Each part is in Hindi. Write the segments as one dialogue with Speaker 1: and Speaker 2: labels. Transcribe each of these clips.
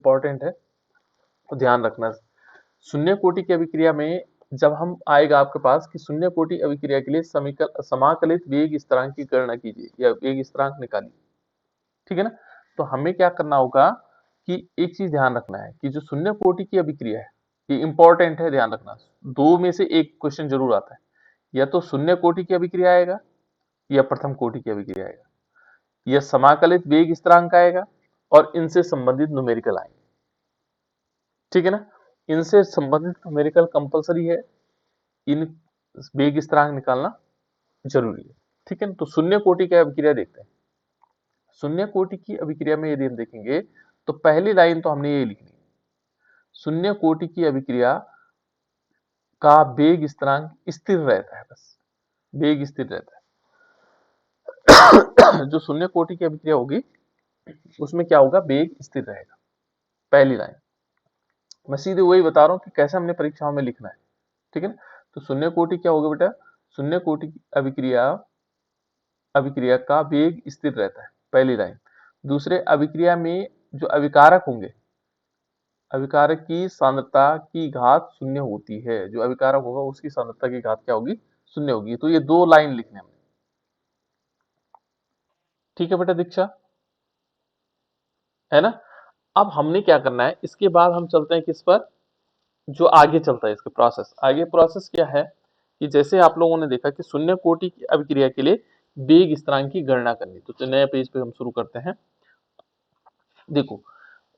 Speaker 1: इंपॉर्टेंट है, तो ध्यान रखना। शून्य कोटि की अभिक्रिया में जब हम आएगा आपके पास कि शून्य कोटि अभिक्रिया के लिए समाकलित वेग स्थिरांक की गणना कीजिए या वेग स्थिरांक निकालिए, ठीक है ना। तो हमें क्या करना होगा कि एक चीज ध्यान रखना है कि जो शून्य कोटि की अभिक्रिया है ये इंपॉर्टेंट है, ध्यान रखना। दो में से एक क्वेश्चन जरूर आता है, या तो शून्य कोटि की अभिक्रिया आएगा या प्रथम कोटि की अभिक्रिया आएगा, या समाकलित वेग स्थिरांक आएगा और इनसे संबंधित न्यूमेरिकल आएंगे, ठीक है ना। इनसे संबंधित न्यूमेरिकल कंपलसरी है, इन वेग स्थिरांक निकालना जरूरी है, ठीक है ना। तो शून्य कोटि की अभिक्रिया देखते हैं। शून्य कोटि की अभिक्रिया में यदि हम देखेंगे तो पहली लाइन तो हमने ये लिखनी है, शून्य कोटि की अभिक्रिया का वेग स्थिरांक स्थिर रहता है, बस वेग स्थिर रहता है। जो शून्य कोटि की अभिक्रिया होगी उसमें क्या होगा, वेग स्थिर रहेगा, पहली लाइन। मैं सीधे वही बता रहा हूं कि कैसे हमने परीक्षाओं में लिखना है, ठीक है ना। तो शून्य कोटि क्या होगा बेटा, शून्य कोटि की अभिक्रिया का वेग स्थिर रहता है, पहली लाइन। दूसरे, अभिक्रिया में जो अभिकारक होंगे, अभिकारक की सांद्रता की घात शून्य होती है, जो अभिकारक होगा उसकी सांद्रता की घात क्या होगी, शून्य होगी। तो ये दो लाइन लिखने हैं, ठीक है बेटा दीक्षा, है ना। अब हमने क्या करना है, इसके बाद हम चलते हैं किस पर, जो आगे चलता है इसका प्रोसेस। आगे प्रोसेस क्या है कि जैसे आप लोगों ने देखा कि शून्य कोटि की अभिक्रिया के लिए वेग स्थिरांक की गणना करनी, तो नए पेज पे हम शुरू करते हैं। देखो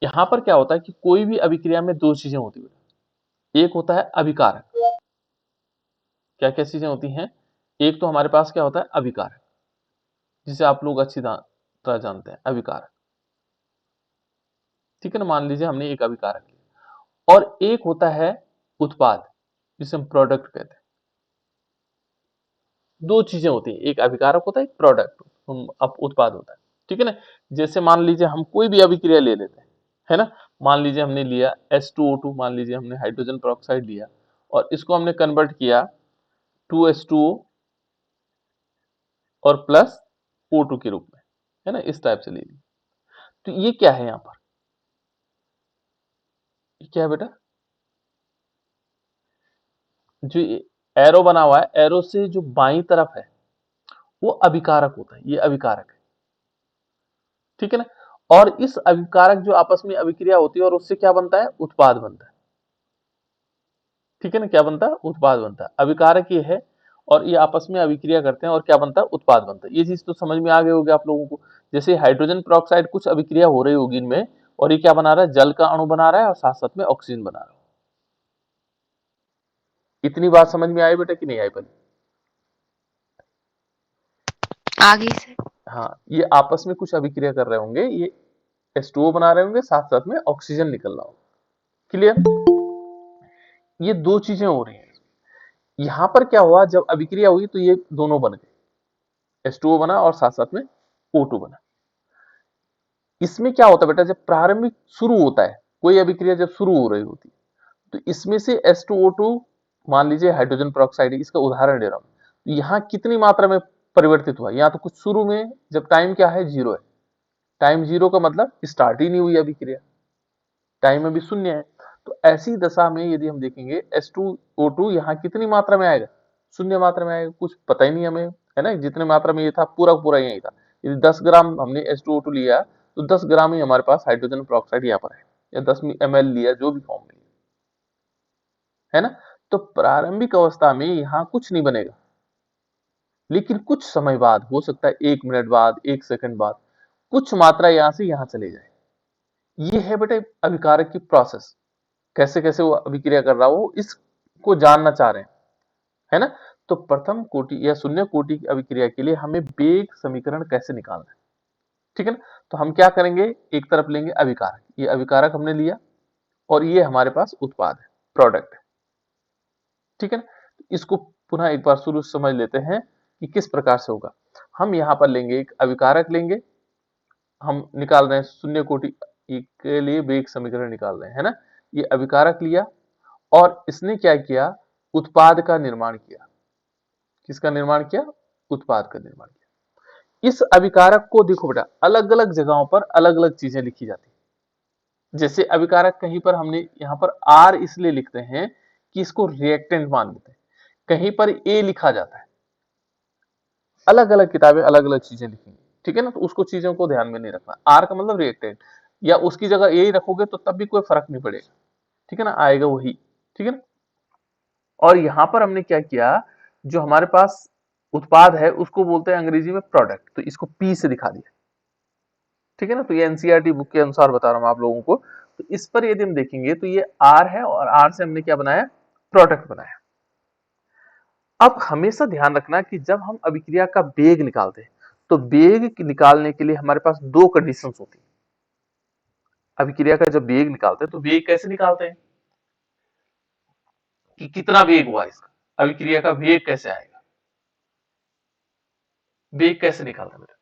Speaker 1: यहां पर क्या होता है कि कोई भी अभिक्रिया में दो चीजें होती है, एक होता है अभिकारक। क्या क्या चीजें होती हैं, एक तो हमारे पास क्या होता है अभिकारक, जिसे आप लोग अच्छी तरह जानते हैं, अभिकारक, ठीक है ना। मान लीजिए हमने एक अभिकारक लिया, और एक होता है उत्पाद, जिसे हम प्रोडक्ट कहते हैं। दो चीजें होती हैं, एक अभिकारक होता है, एक प्रोडक्ट अब उत्पाद होता है, ठीक है ना। जैसे मान लीजिए हम कोई भी अभिक्रिया ले लेते हैं, है ना। मान लीजिए हमने लिया H2O2, मान लीजिए हमने हाइड्रोजन पेरोक्साइड लिया और इसको हमने कन्वर्ट किया 2H2O और प्लस O2 के रूप में, है ना, इस टाइप से ले ली। तो ये क्या है, यहाँ पर ये क्या है बेटा, जो एरो बना हुआ है, एरो से जो बाई तरफ है वो अभिकारक होता है, ये अभिकारक है, ठीक है ना। और इस अभिकारक जो आपस में अभिक्रिया होती है और उससे क्या बनता है, उत्पाद बनता है, ठीक है ना। क्या बनता है, उत्पाद बनता है। अभिकारक ये है और ये आपस में अभिक्रिया करते हैं और क्या बनता है, उत्पाद बनता है। ये चीज तो समझ में आ गई होगी आप लोगों को। जैसे हाइड्रोजन पेरोक्साइड कुछ अभिक्रिया हो रही होगी इनमें, और ये क्या बना रहा है, जल का अणु बना रहा है और साथ साथ में ऑक्सीजन बना रहा है। इतनी बात समझ में आई बेटा कि नहीं आई पहले,
Speaker 2: आ गई सर।
Speaker 1: हाँ। ये आपस में कुछ अभिक्रिया कर रहे होंगे, ये H2O बना रहे होंगे, साथ साथ में ऑक्सीजन निकल रहा होगा, क्लियर। ये दो चीजें हो रही हैं। यहां पर क्या हुआ, जब अभिक्रिया हुई तो ये दोनों बन गए, H2O बना और साथ साथ में O2 बना। इसमें क्या होता है बेटा, जब प्रारंभिक शुरू होता है, कोई अभिक्रिया जब शुरू हो रही होती है, तो इसमें से H2O2, मान लीजिए हाइड्रोजन पेरोक्साइड, इसका उदाहरण दे रहा हूं, तो यहाँ कितनी मात्रा में परिवर्तित हुआ, यहाँ तो कुछ शुरू में जब टाइम क्या है, जीरो है, टाइम जीरो का मतलब स्टार्ट ही नहीं हुई अभिक्रिया, टाइम अभी शून्य है। तो ऐसी दशा में यदि हम देखेंगे H2O2 यहाँ कितनी मात्रा में आएगा, शून्य मात्रा में आएगा, कुछ पता ही नहीं हमें, है ना। जितने मात्रा में ये था पूरा पूरा यही था। यदि 10 ग्राम हमने H2O2 लिया तो 10 ग्राम ही हमारे पास हाइड्रोजन पेरोक्साइड यहाँ पर है, या 10 ml लिया, जो भी फॉर्म में लिया, है ना। तो प्रारंभिक अवस्था में यहाँ कुछ नहीं बनेगा, लेकिन कुछ समय बाद, हो सकता है 1 मिनट बाद, 1 सेकंड बाद, कुछ मात्रा यहाँ से यहाँ चले जाए। ये है बेटे अभिकारक की प्रोसेस, कैसे कैसे वो अभिक्रिया कर रहा हो, इसको जानना चाह रहे हैं, है ना। तो प्रथम कोटि या शून्य कोटि की अभिक्रिया के लिए हमें वेग समीकरण कैसे निकालना है, ठीक है ना। तो हम क्या करेंगे, एक तरफ लेंगे अभिकारक, ये अभिकारक हमने लिया और ये हमारे पास उत्पाद है, प्रोडक्ट है, ठीक है ना। इसको पुनः एक बार शुरू से समझ लेते हैं कि किस प्रकार से होगा। हम यहाँ पर लेंगे एक अभिकारक लेंगे, हम निकाल रहे हैं शून्य कोटि के लिए वेग समीकरण निकाल रहे हैं, है ना। ये अभिकारक लिया और इसने क्या किया, उत्पाद का निर्माण किया। किसका निर्माण किया, उत्पाद का निर्माण किया। इस अभिकारक को देखो बेटा, अलग अलग जगहों पर अलग अलग चीजें लिखी जाती जैसे अभिकारक कहीं पर हमने यहाँ पर आर इसलिए लिखते हैं कि इसको रिएक्टेंट मान लेते हैं, कहीं पर ए लिखा जाता है। अलग अलग किताबें अलग अलग चीजें लिखेंगी, ठीक है ना, तो उसको चीजों को ध्यान में नहीं रखना। आर का मतलब रिएक्टेंट, या उसकी जगह ए ही रखोगे तो तब भी कोई फर्क नहीं पड़ेगा, ठीक है ना, आएगा वही, ठीक है ना। और यहां पर हमने क्या किया, जो हमारे पास उत्पाद है उसको बोलते हैं अंग्रेजी में प्रोडक्ट, तो इसको पी से दिखा दिया, ठीक है ना। तो ये एनसीईआरटी बुक के अनुसार बता रहा हूं आप लोगों को। तो इस पर यदि हम देखेंगे तो ये आर है और आर से हमने क्या बनाया, प्रोडक्ट बनाया। अब हमेशा ध्यान रखना कि जब हम अभिक्रिया का वेग निकालते हैं तो वेग निकालने के लिए हमारे पास दो कंडीशंस होती है। अभिक्रिया का जब वेग निकालते हैं तो वेग कैसे निकालते हैं कि कितना वेग हुआ इसका, अभिक्रिया का वेग कैसे आएगा, वेग कैसे निकालते हैं बेटा।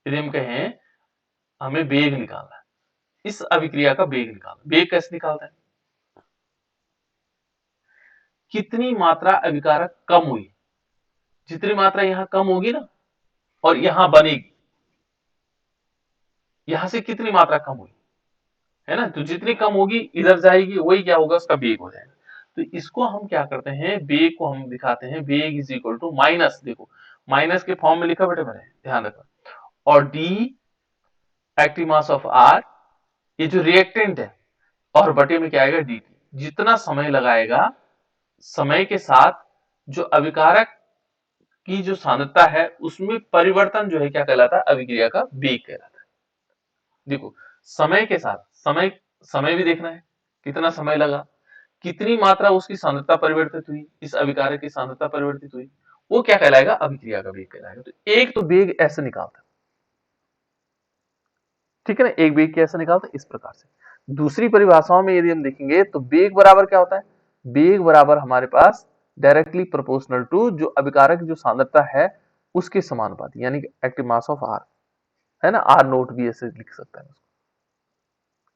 Speaker 1: यदि हम कहें हमें वेग निकालना है, इस अभिक्रिया का वेग निकालना, वेग कैसे निकालते हैं, कितनी मात्रा अभिकारक कम हुई, जितनी मात्रा यहां कम होगी ना और यहां बनेगी, यहां से कितनी मात्रा कम हुई है ना, तो जितनी कम होगी इधर जाएगी, वही क्या होगा, उसका वेग हो जाएगा। तो इसको हम क्या करते हैं, वेग को हम दिखाते हैं वेग इज इक्वल टू माइनस, देखो माइनस के फॉर्म में लिखा बेटे मैंने, ध्यान रखना, और D active mass of R, ये जो रिएक्टेंट है, और बटे में क्या आएगा डी टी, जितना समय लगाएगा, समय के साथ जो अभिकारक की जो सांद्रता है उसमें परिवर्तन जो है क्या कहलाता है, अभिक्रिया का वेग कहलाता है। देखो समय के साथ, समय समय भी देखना है, कितना समय लगा, कितनी मात्रा उसकी सांद्रता परिवर्तित हुई, इस अभिकारक की सांद्रता परिवर्तित हुई, वो क्या कहलाएगा, अभिक्रिया का वेग कहलाएगा। तो एक तो वेग ऐसे निकालता है, ठीक है ना, एक वेग कैसे निकालते हैं, इस प्रकार से। दूसरी परिभाषाओं में यदि हम देखेंगे तो वेग बराबर क्या होता है, वेग बराबर हमारे पास डायरेक्टली प्रोपोर्शनल टू जो अभिकारक जो सांद्रता है उसके समानुपाती, यानी कि एक्टिव मास ऑफ आर, है ना, आर नोट भी ऐसे लिख सकता है,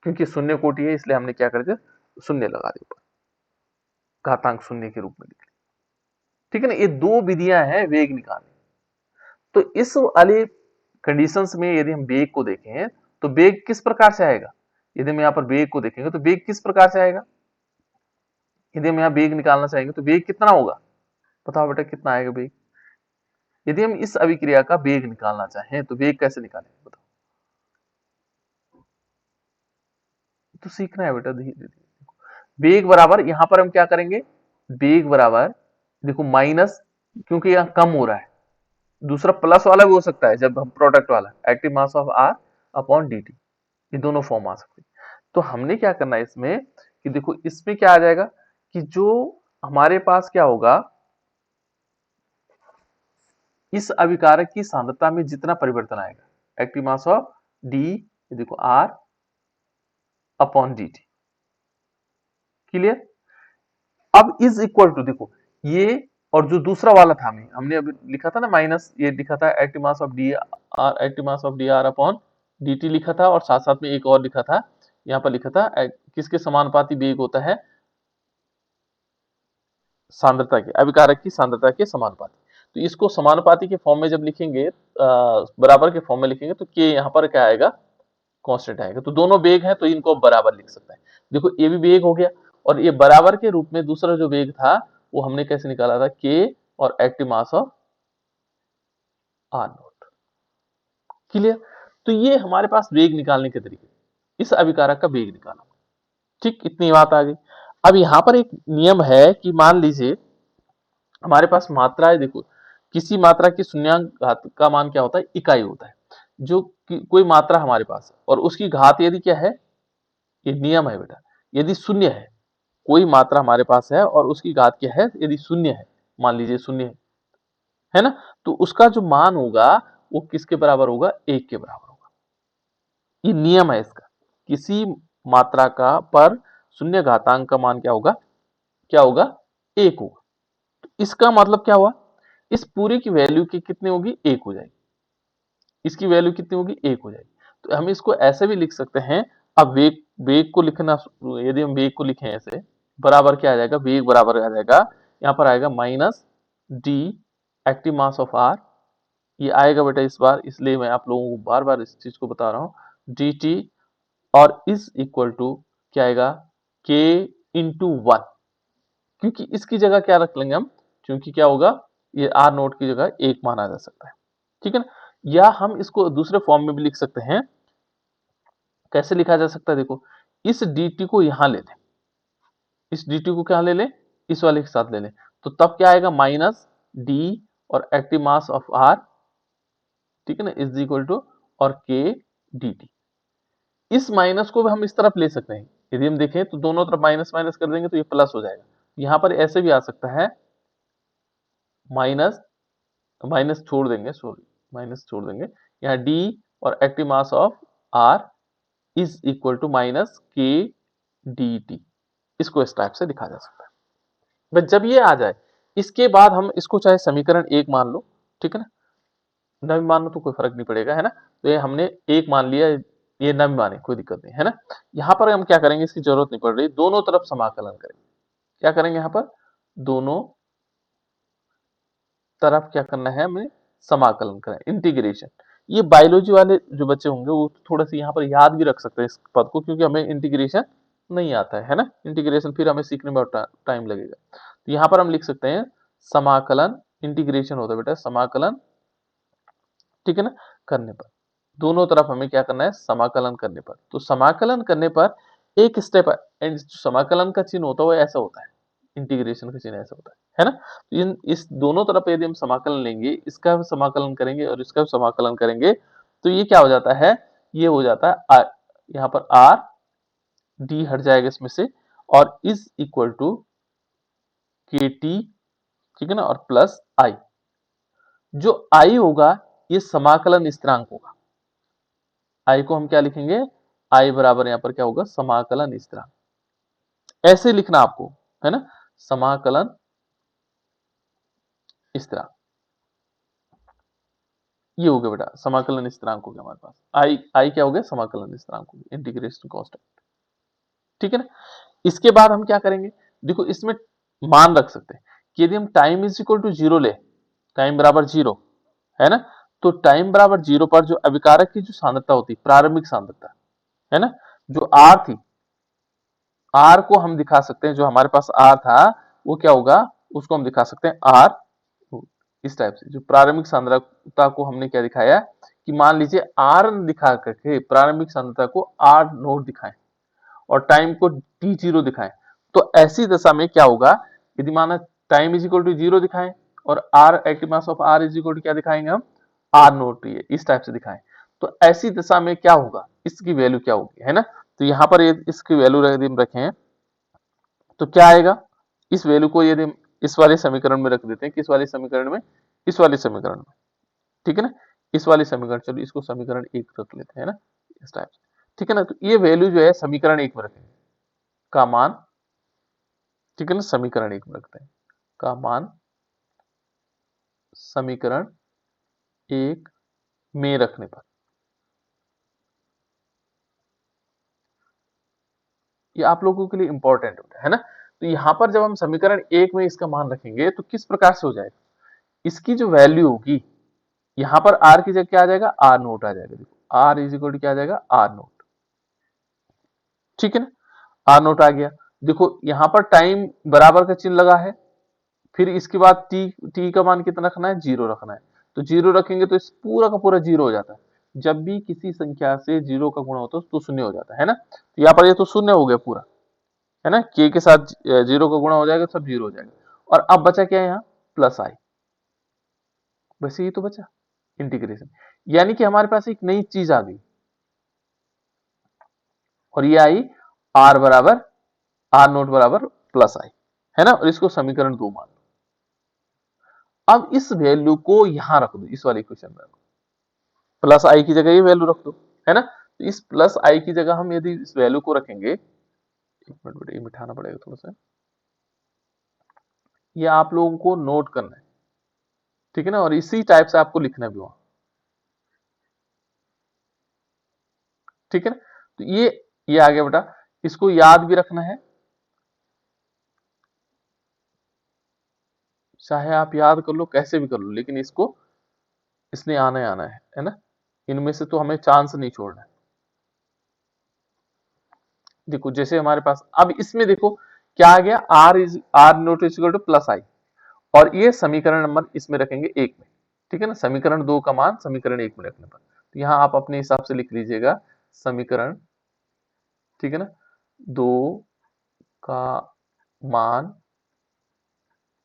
Speaker 1: क्योंकि शून्य कोटि है इसलिए हमने क्या कर दिया, शून्य लगा दिया ऊपर, घातांक शून्य के रूप में लिख लिया, ठीक है ना। ये दो विधियां हैं वेग निकालने। तो इस वाले कंडीशंस में यदि हम वेग को देखें तो वेग किस प्रकार से आएगा, यदि हम यहाँ पर वेग को देखेंगे तो वेग किस प्रकार से आएगा, यदि हम यहाँ वेग निकालना चाहेंगे तो वेग कितना होगा, बताओ बेटा कितना आएगा वेग, यदि हम इस अभिक्रिया का वेग निकालना चाहें तो वेग कैसे निकालेंगे बताओ, तो सीखना है बेटा धीरे धीरे। वेग बराबर यहां पर हम क्या करेंगे, वेग बराबर देखो माइनस, क्योंकि यहाँ कम हो रहा है, दूसरा प्लस वाला भी हो सकता है जब हम प्रोडक्ट वाला, active mass of R upon D T, ये दोनों फॉर्म आ सकते हैं। तो हमने क्या करना है इसमें कि देखो इसमें क्या आ जाएगा कि जो हमारे पास क्या होगा, इस अभिकारक की सांद्रता में जितना परिवर्तन आएगा, एक्टिव मास ऑफ डी, देखो R upon D T, clear. अब इज इक्वल टू देखो ये, और जो दूसरा वाला था हमने अभी लिखा था ना माइनस, ये लिखा था active mass of D R, active mass of D R upon D T लिखा था, और साथ साथ में एक और लिखा था, यहाँ पर लिखा था किसके समानुपाती वेग होता है, सांद्रता के, अभिकारक की सांद्रता के समानुपाती। तो इसको समानुपाती के फॉर्म में जब लिखेंगे, बराबर के फॉर्म में लिखेंगे तो के यहाँ पर क्या आएगा, कांस्टेंट आएगा। तो दोनों वेग हैं तो इनको बराबर लिख सकते हैं, देखो ये भी वेग हो गया, और ये बराबर के रूप में दूसरा जो वेग था वो हमने कैसे निकाला था, के और active mass of R naught, clear. तो ये हमारे पास वेग निकालने के तरीके, इस अभिकारक का वेग निकालना, ठीक, इतनी बात आ गई। अब यहां पर एक नियम है कि मान लीजिए हमारे पास मात्रा है, देखो किसी मात्रा की शून्यांक घात का मान क्या होता है, इकाई होता है, जो कोई मात्रा हमारे पास है और उसकी घात यदि क्या है, ये नियम है बेटा, यदि शून्य है, कोई मात्रा हमारे पास है और उसकी घात क्या है, यदि शून्य है, मान लीजिए शून्य है ना, तो उसका जो मान होगा वो किसके बराबर होगा, एक के बराबर होगा। ये नियम है इसका, किसी मात्रा का पर शून्य घातांक का मान क्या होगा, क्या होगा, एक होगा। तो इसका मतलब क्या हुआ, इस पूरी की वैल्यू की कितनी होगी, एक हो जाएगी, इसकी वैल्यू कितनी होगी, एक हो जाएगी। तो हम इसको ऐसे भी लिख सकते हैं, अब वेग, वेग को लिखना, यदि हम वेग को लिखें ऐसे, बराबर क्या आ जाएगा, वेग बराबर आ जाएगा, यहाँ पर आएगा minus D active mass of R, ये आएगा बेटा इस बार, इसलिए मैं आप लोगों को बार बार इस चीज को बता रहा हूँ, dt और इज इक्वल टू क्या आएगा k इंटू 1, क्योंकि इसकी जगह क्या रख लेंगे हम, क्योंकि क्या होगा ये r नोट की जगह 1 माना जा सकता है, ठीक है ना। या हम इसको दूसरे फॉर्म में भी लिख सकते हैं। कैसे लिखा जा सकता है, देखो इस dt को यहां ले लें, इस dt को क्या ले लें, इस वाले के साथ ले लें, तो तब क्या आएगा माइनस d और एक्टिव मास ऑफ r, ठीक है ना, इज इक्वल टू और k dt। इस माइनस को भी हम इस तरफ ले सकते हैं, यदि हम देखें तो दोनों तरफ माइनस माइनस कर देंगे तो ये प्लस हो जाएगा। यहां पर ऐसे भी आ सकता है माइनस, माइनस छोड़ देंगे, सॉरी माइनस छोड़ देंगे, यहाँ d और active mass of r is equal to minus k dt। इसको इस टाइप से लिखा जा सकता है। बस जब ये आ जाए इसके बाद हम इसको चाहे समीकरण 1 मान लो, ठीक है ना, न भी मानो तो कोई फर्क नहीं पड़ेगा, है ना। तो ये हमने 1 मान लिया, ये न भी माने कोई दिक्कत नहीं है ना। यहाँ पर हम क्या करेंगे, इसकी जरूरत नहीं पड़ रही, दोनों तरफ समाकलन करेंगे। क्या करेंगे यहाँ पर, दोनों तरफ क्या करना है हमें, समाकलन करें, इंटीग्रेशन। ये बायोलॉजी वाले जो बच्चे होंगे वो थोड़ा सा यहाँ पर याद भी रख सकते हैं इस पद को, क्योंकि हमें इंटीग्रेशन नहीं आता है ना। इंटीग्रेशन फिर हमें सीखने में टाइम लगेगा। तो यहाँ पर हम लिख सकते हैं समाकलन, इंटीग्रेशन होता है बेटा समाकलन, ठीक है ना, करने पर दोनों तरफ हमें क्या करना है, समाकलन करने पर। तो समाकलन करने पर एक स्टेप, एंड समाकलन का चिन्ह होता है वो ऐसा होता है, इंटीग्रेशन का चिन्ह ऐसा होता है ना। तो इन इस दोनों तरफ यदि हम समाकलन लेंगे, इसका भी समाकलन करेंगे और इसका भी समाकलन करेंगे, तो ये क्या हो जाता है, ये हो जाता है यहाँ पर r d हट जाएगा इसमें से, और इज इक्वल टू के टी, ठीक है ना, और प्लस आई। जो आई होगा ये समाकलन स्थिरांक होगा, आई को हम क्या लिखेंगे, आई बराबर यहां पर क्या होगा, समाकलन स्थिरांक। ऐसे लिखना आपको, है ना, समाकलन स्थिरांक। ये हो गया बेटा समाकलन स्थिरांक हो गया हमारे पास, आई आई क्या हो गया, समाकलन स्थिरांक हो गया, इंटीग्रेशन कांस्टेंट, ठीक है ना। इसके बाद हम क्या करेंगे, देखो इसमें मान रख सकते हैं कि यदि हम time is equal to zero ले, टाइम बराबर जीरो, है ना, तो टाइम बराबर जीरो पर जो अभिकारक की जो सांद्रता होती है, प्रारंभिक सांद्रता, है ना, जो आर थी, आर को हम दिखा सकते हैं, जो हमारे पास आर था वो क्या होगा, उसको हम दिखा सकते हैं आर इस टाइप से। जो प्रारंभिक सांद्रता को हमने क्या दिखाया कि मान लीजिए आर दिखा करके प्रारंभिक सांद्रता को आर नोट दिखाएं और टाइम को टी जीरो दिखाएं, तो ऐसी दशा में क्या होगा, यदि माना time is equal to zero दिखाएं और R active mass of R is equal to क्या दिखाएंगे हम, आर नोट इस टाइप से दिखाएं, तो ऐसी दशा में क्या होगा, इसकी वैल्यू क्या होगी, है ना। तो यहाँ पर ये इसकी वैल्यू यदि हम रखें तो क्या आएगा, इस वैल्यू को यदि हम इस वाले समीकरण में रख देते हैं, किस वाले समीकरण में, इस वाले समीकरण में, ठीक है ना, इस वाले समीकरण, चलो इसको समीकरण 1 रख लेते हैं ना, इस टाइप से, ठीक है ना। तो ये वैल्यू जो है समीकरण 1 में रखेंगे का मान, ठीक है ना, समीकरण 1 में रखते हैं का मान समीकरण 1 में रखने पर, ये आप लोगों के लिए इंपॉर्टेंट है ना। तो यहां पर जब हम समीकरण 1 में इसका मान रखेंगे तो किस प्रकार से हो जाएगा, इसकी जो वैल्यू होगी, यहां पर आर की जगह क्या आ जाएगा, आर नोट आ जाएगा। देखो आर इज इक्वल टू क्या आ जाएगा, आर नोट, ठीक है ना, आर नोट आ गया। देखो यहां पर टाइम बराबर का चिन्ह लगा है, फिर इसके बाद टी, टी का मान कितना रखना है, जीरो रखना है। तो जीरो रखेंगे तो इस पूरा का पूरा जीरो हो जाता है, जब भी किसी संख्या से जीरो का गुणा होता है तो शून्य हो जाता है ना। तो यहाँ पर ये तो शून्य हो गया पूरा, है ना, के साथ जीरो का गुणा हो जाएगा, सब जीरो हो जाएगा। और अब बचा क्या है यहाँ, प्लस आई, बस यही तो बचा इंटीग्रेशन, यानी कि हमारे पास एक नई चीज आ गई, और ये आई आर बराबर, आर नोट बराबर प्लस आई, है ना, और इसको समीकरण 2 मान लो। अब इस वैल्यू को यहां रख दो, इस वाले इक्वेशन में प्लस आई की जगह ये वैल्यू रख दो, है ना। तो इस प्लस आई की जगह हम यदि इस वैल्यू को रखेंगे, एक मिनट बेटा ये मिटाना पड़ेगा थोड़ा सा, ये आप लोगों को नोट करना है, ठीक है ना, और इसी टाइप से आपको लिखना भी वहां, ठीक है ना। तो ये आ गया बेटा, इसको याद भी रखना है, चाहे आप याद कर लो कैसे भी कर लो, लेकिन इसको इसने आना ही आना है ना। इनमें से तो हमें चांस नहीं छोड़ना है, देखो जैसे हमारे पास अब इसमें देखो क्या आ गया, R naught is equal to plus I, और ये समीकरण नंबर इसमें रखेंगे एक में, ठीक है ना। समीकरण 2 का मान समीकरण 1 में रखने पर, तो यहाँ आप अपने हिसाब से लिख लीजिएगा समीकरण, ठीक है ना, 2 का मान